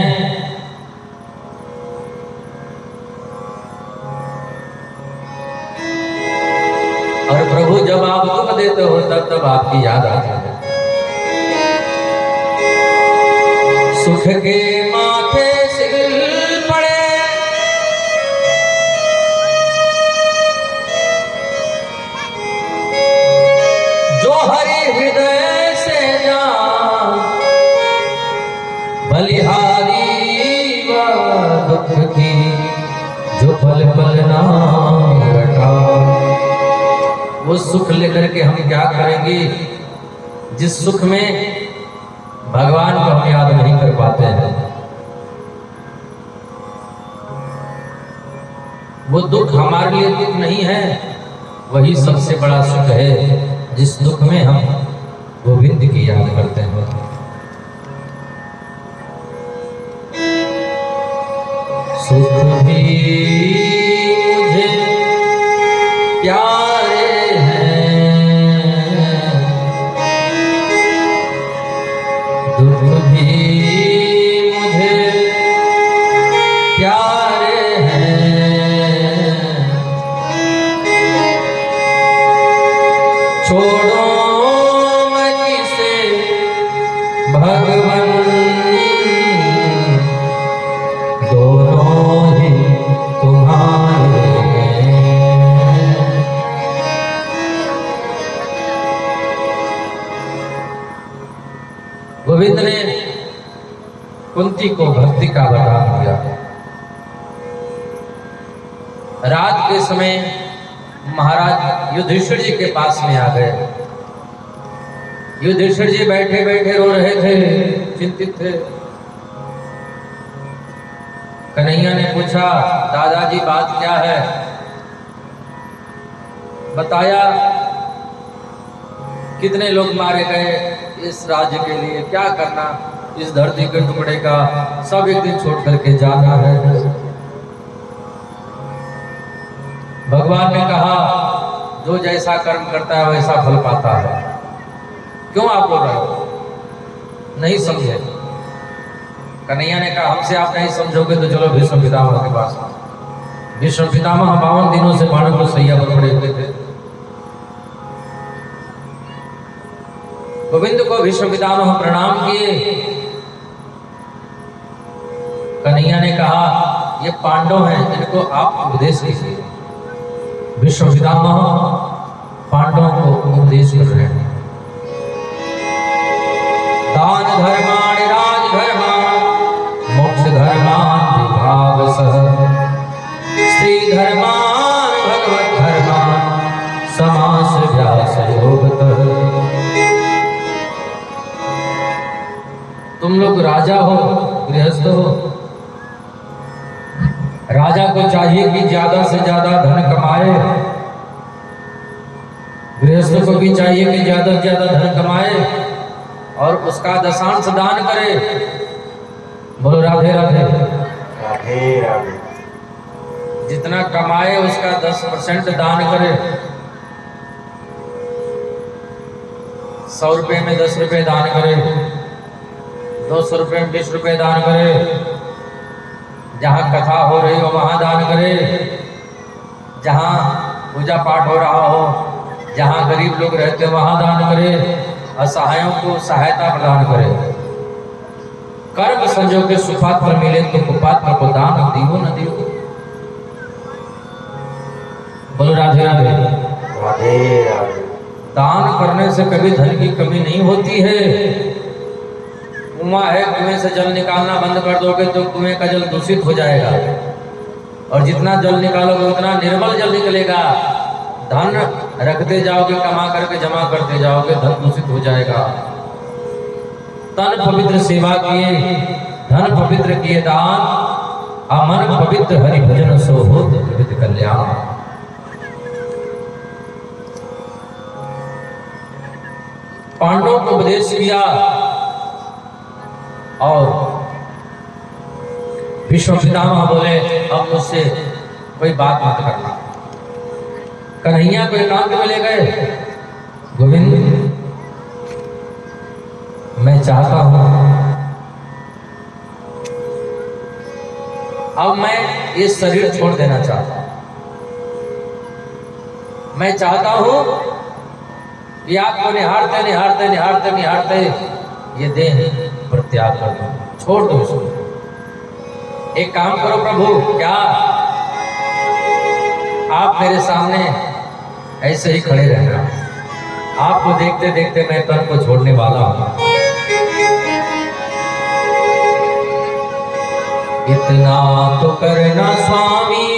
और प्रभु जब आप दुख देते हो तब तब आपकी याद आती है। सुख के माथे सिल पड़े, जो हरि हृदय से जान, बलिहारी व दुख की जो पल पल नाम रटा। वो सुख लेकर के हम क्या करेंगे जिस सुख में भगवान को हम याद नहीं कर पाते हैं? वो दुख हमारे लिए दुख नहीं है, वही सबसे बड़ा सुख है जिस दुख में हम गोविंद की याद करते हैं। सुख भी मुझे प्यारे हैं, दुख भी मुझे प्यारे हैं। छोड़ो मैं किसे भगवन, दोनों ही तुम्हारे हैं। गोविंद ने कुंती को भक्ति का वरदान दिया। रात के समय महाराज युधिष्ठिर जी के पास में आ गए। युधिष्ठिर जी बैठे बैठे रो रहे थे, चिंतित थे। कन्हैया ने पूछा, दादाजी बात क्या है? बताया कितने लोग मारे गए इस राज्य के लिए, क्या करना, इस धरती के टुकड़े का सब एक दिन छोड़ करके जाना है। भगवान ने कहा, जो जैसा कर्म करता है वैसा फल पाता है। क्यों आप बोल रहे हो? नहीं समझे। कन्हैया ने कहा हमसे आप नहीं समझोगे तो चलो भीष्म पितामह के पास। भीष्म पितामह 52 दिनों से बाणों को सैया पर पड़े हुए थे। गोविंद को भीष्म पितामह प्रणाम किए। कन्हैया ने कहा ये पांडव हैं, इनको आप उपदेश कीजिए। भीष्म पितामह पांडवों को उपदेश कर रहे हैं। दान धर्माणि राजधर्माणि मोक्ष धर्मान् विभागसः स्त्री धर्मान् भगवत धर्मान् समास व्यास योगतः। तुम लोग राजा हो, गृहस्थ हो। राजा को चाहिए कि ज्यादा से ज्यादा धन कमाए, गृहस्थ को भी चाहिए कि ज्यादा से ज्यादा धन कमाए और उसका दशांश दान करे। बोलो राधे राधे। राधे राधे। जितना कमाए उसका 10% दान करे। 100 रुपए में 10 रुपए दान करे, 200 रुपए में 20 रुपए दान करे। जहाँ कथा हो रही हो वहाँ दान करे, जहाँ पूजा पाठ हो रहा हो, जहाँ गरीब लोग रहते हो वहाँ दान करे, असहायों को सहायता प्रदान करे। कर्म संजोग के सुपात्र मिले तो कुपात्र को दान दियो न दियो। बोलो राधे राधे। राधे राधे। दान करने से कभी धन की कमी नहीं होती है। कुआं है, कुएं से जल निकालना बंद कर दोगे तो कुएं का जल दूषित हो जाएगा, और जितना जल निकालोगे उतना निर्मल जल निकलेगा। धन रखते जाओगे, कमा करके जमा करते जाओगे, धन दूषित हो जाएगा। तन पवित्र सेवा किए, धन पवित्र किए दान, अमन पवित्र हरि भजन सो होत विविध कल्याण। पांडवों को उपदेश किया और भीष्म पितामह बोले अब मुझसे कोई बात मत करना। कन्हैया को एकांत में ले गए। गोविंद, मैं चाहता हूं अब मैं ये शरीर छोड़ देना चाहता हूं। मैं चाहता हूं कि आपको निहारते निहारते निहारते निहारते ये देह पर त्याग कर दो, छोड़ दो इसको। एक काम करो प्रभु, क्या आप मेरे सामने ऐसे ही खड़े रहना। आपको देखते देखते मैं तन को छोड़ने वाला हूं। इतना तो करना स्वामी,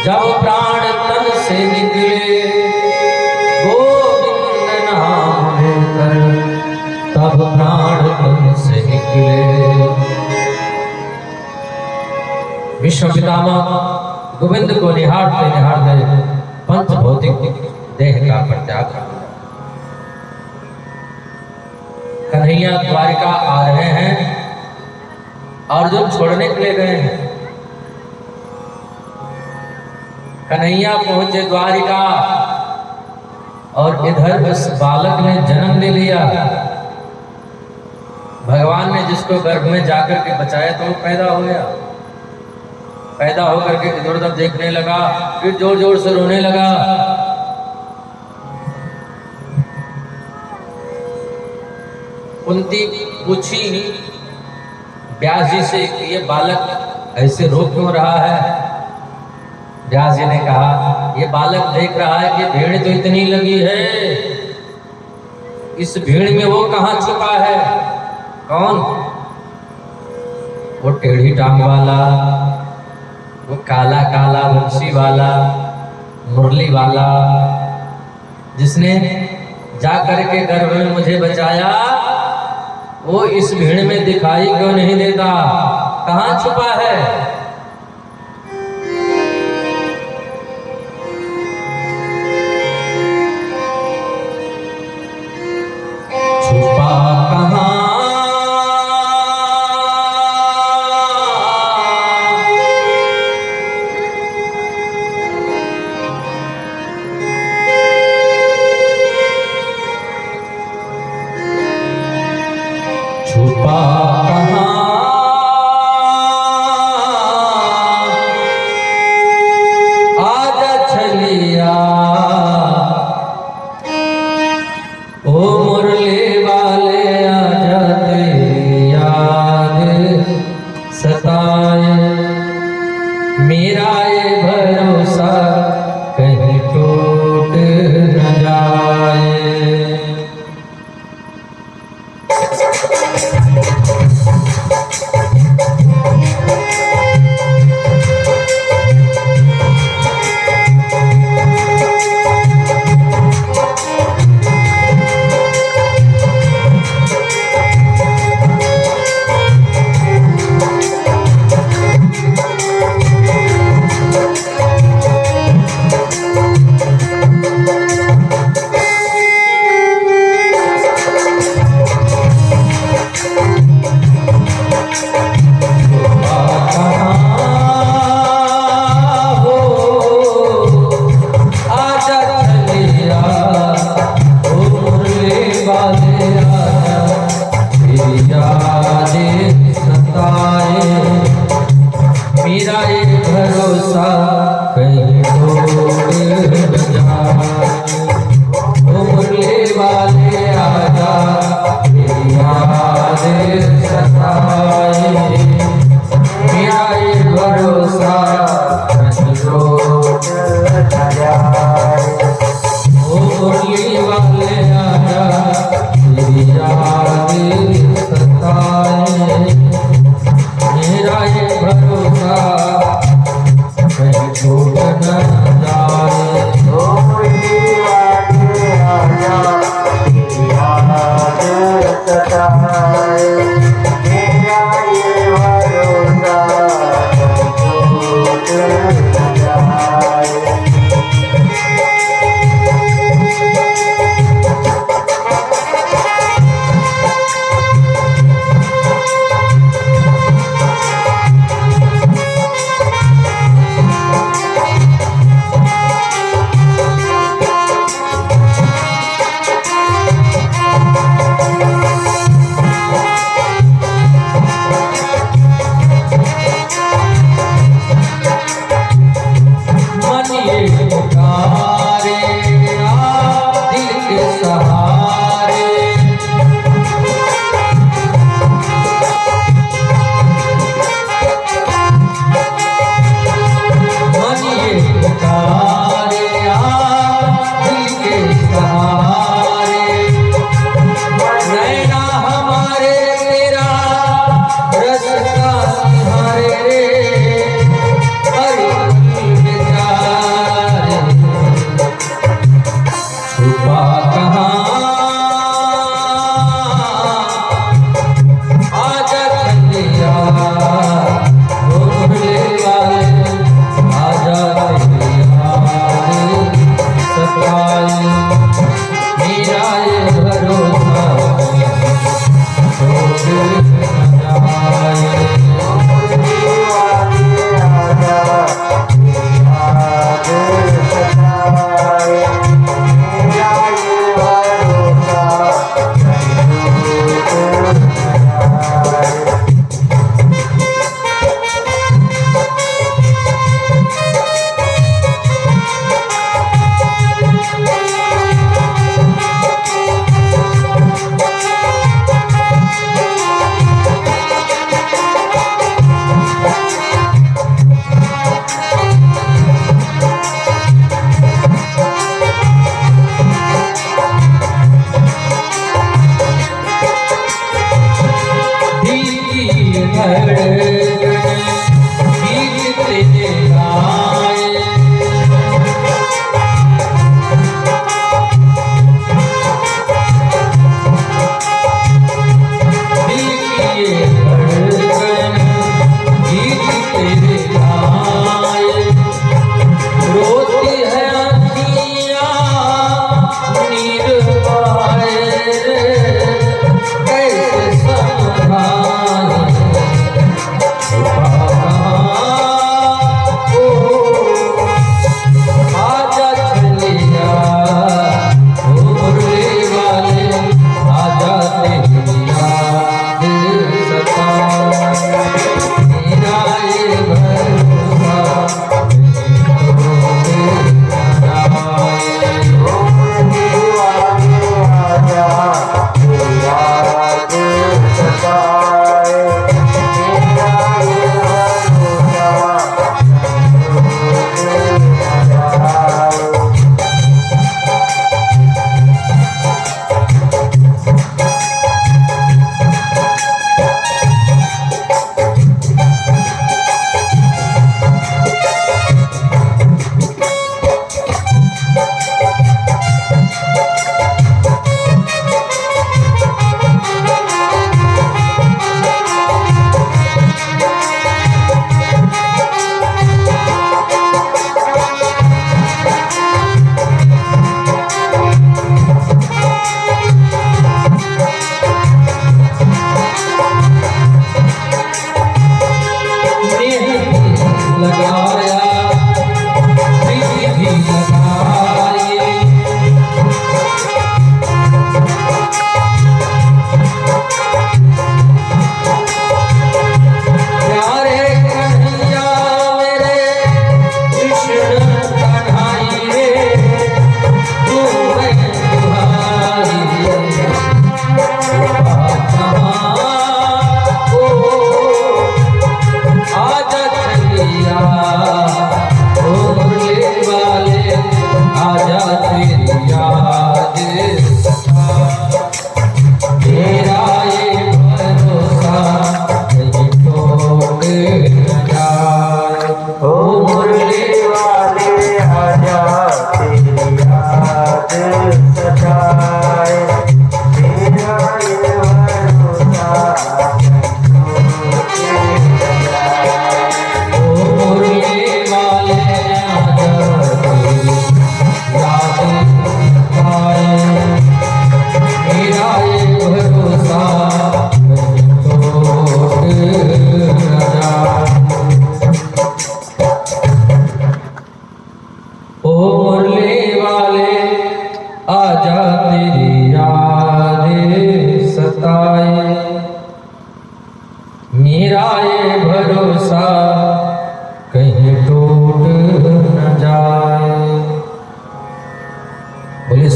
जब प्राण तन से निकले, गोविंद नाम लेकर तब प्राण तन से निकले। विश्व पितामह गोविंद को निहारते निहारते पंच भौतिक देह का परित्याग कर दिया। कन्हैया द्वारिका आ रहे हैं, अर्जुन छोड़ने के लिए गए हैं। कन्हैया पहुंचे द्वारिका और इधर उस बालक ने जन्म ले लिया। भगवान ने जिसको गर्भ में जाकर के बचाया तो वो पैदा हो गया। पैदा होकर के इधर उधर देखने लगा, फिर जोर जोर से रोने लगा। कुंती पूछी व्यास जी से कि ये बालक ऐसे रो क्यों रहा है। व्यास जी ने कहा ये बालक देख रहा है कि भीड़ तो इतनी लगी है, इस भीड़ में वो कहाँ छुपा है। कौन? वो टेढ़ी टांग वाला, वो काला काला बंसी वाला, मुरली वाला, जिसने जा करके गर्भ में मुझे बचाया, वो इस भीड़ में दिखाई क्यों नहीं देता, कहाँ छुपा है। छुपा कहाँ सताए, मेरा ये भरोसा कहीं टूट न जाए। मेरा एक भरोसा कहीं टूट न जाए, ओ मुरली वाले आजा तेरी याद सताए। मेरा एक भरोसा कहीं टूट न जाए। ओ मुरली वाले आजा तेरी याद सताए। मेरा ये भरोसा कहीं टूट न जाए। ओ मुरली वाले आजा तेरी याद सताए। मेरा ये भरोसा कहीं टूट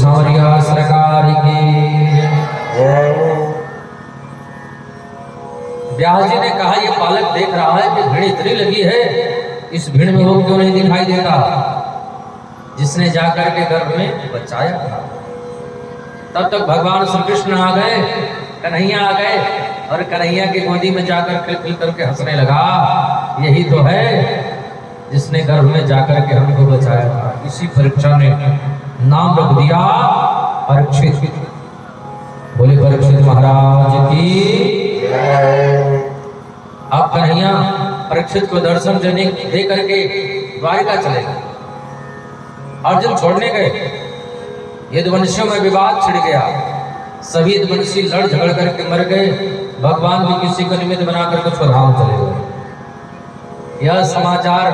सांवरिया सरकार की जय। व्यास जी ने कहा ये बालक देख रहा है कि भीड़ इतनी लगी है, इस भीड़ में वो क्यों नहीं दिखाई देता जिसने जाकर के गर्भ में बचाया था। तब तक भगवान श्री कृष्ण आ गए, कन्हैया आ गए और कन्हैया की गोदी में जाकर खिल खिल करके हंसने लगा, यही तो है जिसने गर्भ में जाकर के हमको बचाया था। इसी परीक्षा ने नाम रख दिया परीक्षित। बोले परीक्षित महाराज की जय। अब कन्हैया परीक्षित को दर्शन दे करके द्वारिका चले गए। अर्जुन छोड़ने गए, यदुवंशियों में विवाद छिड़ गया, सभी यदुवंशी लड़ झगड़ करके मर गए। भगवान भी किसी को निमित्त बनाकर कुछ धाम चले गए। यह समाचार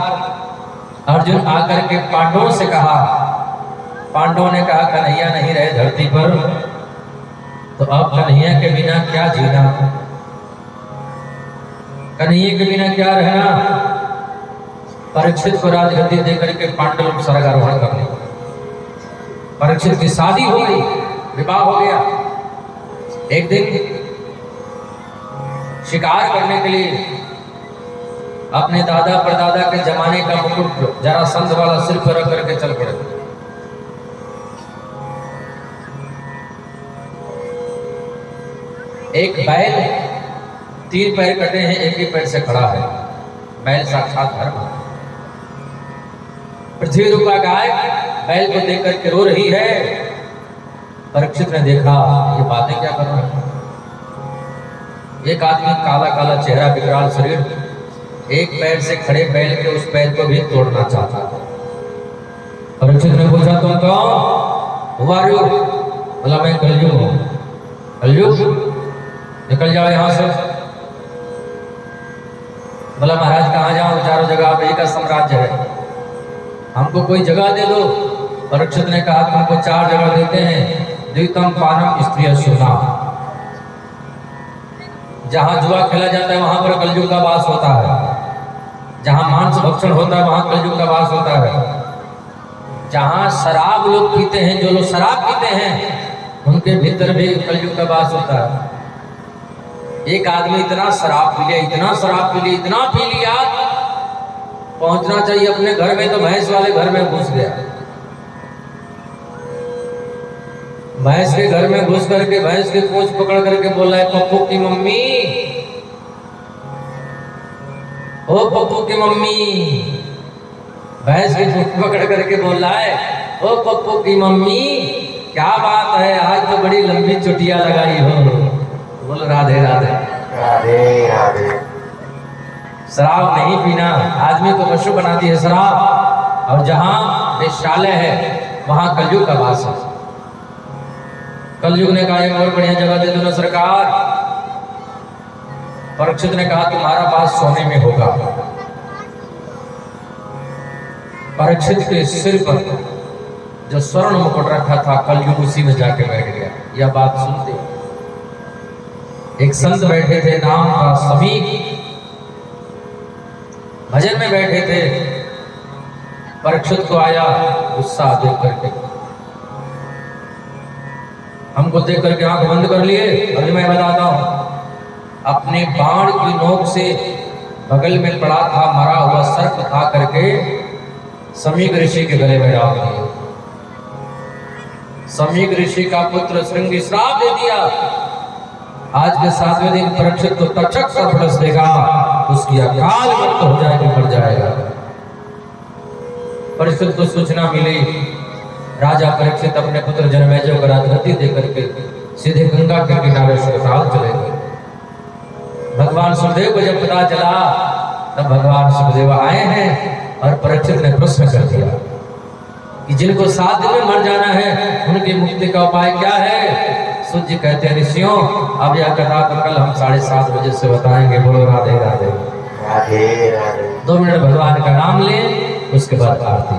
अर्जुन आकर के पांडवों से कहा। पांडवों ने कहा कन्हैया नहीं रहे धरती पर, तो अब कन्हैया के बिना क्या जीना, कन्हैया के बिना क्या रहना। परीक्षित को राजगद्दी देकर के पांडव लोग स्वर्गारोहण कर लिया। परीक्षित की शादी हो गई, विवाह हो गया। एक दिन शिकार करने के लिए अपने दादा परदादा के जमाने का मुकुट जरासंध वाला सिर पर रख करके चल पड़े। एक बैल, 3 पैर कटे हैं, एक ही पैर से खड़ा है। बैल साक्षात धर्म है। पृथ्वी रूपा गाय बैल को देख करके रो रही है। परीक्षित ने देखा ये बातें क्या कर रहा है। एक आदमी काला काला चेहरा, विकराल शरीर, एक पैर से खड़े बैल के उस पैर को भी तोड़ना चाहता था। परीक्षित ने पूछा तुम कौन? बोला मैं कलयुग हूं। कलयुग? निकल जाओ यहां से। बोला महाराज कहाँ जाऊं, चारों जगह आप ही का साम्राज्य है, हमको कोई जगह दे दो। परीक्षित ने कहा तुमको 4 जगह देते हैं। द्वितम पानम स्त्रिय सुना, जहां जुआ खेला जाता है वहां पर कलयुग का वास होता है। जहां मांस भक्षण होता है वहां कलयुग का वास होता है। जहां शराब लोग पीते हैं, जो लोग शराब पीते हैं उनके भीतर भी कलयुग का वास होता है। एक आदमी इतना शराब पी लिया, इतना शराब पी लिया, इतना पी लिया, पहुंचना चाहिए अपने घर में तो भैंस वाले घर में घुस गया। भैंस के घर में घुस करके भैंस की पूंछ पकड़ करके बोला है पप्पू की मम्मी, ओ पप्पू की मम्मी। भैंस की पूंछ पकड़ करके बोला है ओ पप्पू की मम्मी, क्या बात है आज तो बड़ी लंबी चुटिया लगाई हो। बोलो राधे राधे। राधे राधे। शराब नहीं पीना, आदमी को पशु बनाती है शराब। और जहां वेश्यालय है वहां कलयुग का वास है। कलयुग ने कहा एक और बढ़िया जगह दे दो ना सरकार। परीक्षित ने कहा तुम्हारा वास सोने में होगा। परीक्षित के सिर पर जो स्वर्ण मुकुट रखा था कलयुग उसी में जाके बैठ गया। यह बात सुनते एक संत बैठे थे, नाम था समीक, भजन में बैठे थे। परीक्षित को आया गुस्सा देख करके, हमको देख करके आंख बंद कर लिए। अभी मैं बताता हूं, अपने बाण की नोक से बगल में पड़ा था मरा हुआ सर्प उठा करके समीक ऋषि के गले में डाल दिया। समीक ऋषि का पुत्र श्रृंगी श्राप दे दिया। आज के 7वें दिन परीक्षित को तक्षक सर्प डस देगा, उसकी अकाल मृत्यु हो जाएगी, मर जाएगा। परीक्षित को सूचना मिली। राजा परीक्षित अपने पुत्र जनमेजय को राजगद्दी देकर के सीधे गंगा के किनारे अस्पताल चले गए। भगवान सुखदेव को जब पता चला तब भगवान सुखदेव आए हैं और परीक्षित ने प्रश्न कर दिया कि जिनको 7 दिन में मर जाना है उनकी मुक्ति का उपाय क्या है। सूर्य जी कहते हैं ऋषियों अब यह कथा तो कल हम 7:30 बजे से बताएंगे। बोलो राधे राधे। राधे राधे। 2 मिनट भगवान का नाम लें, उसके बाद आरती।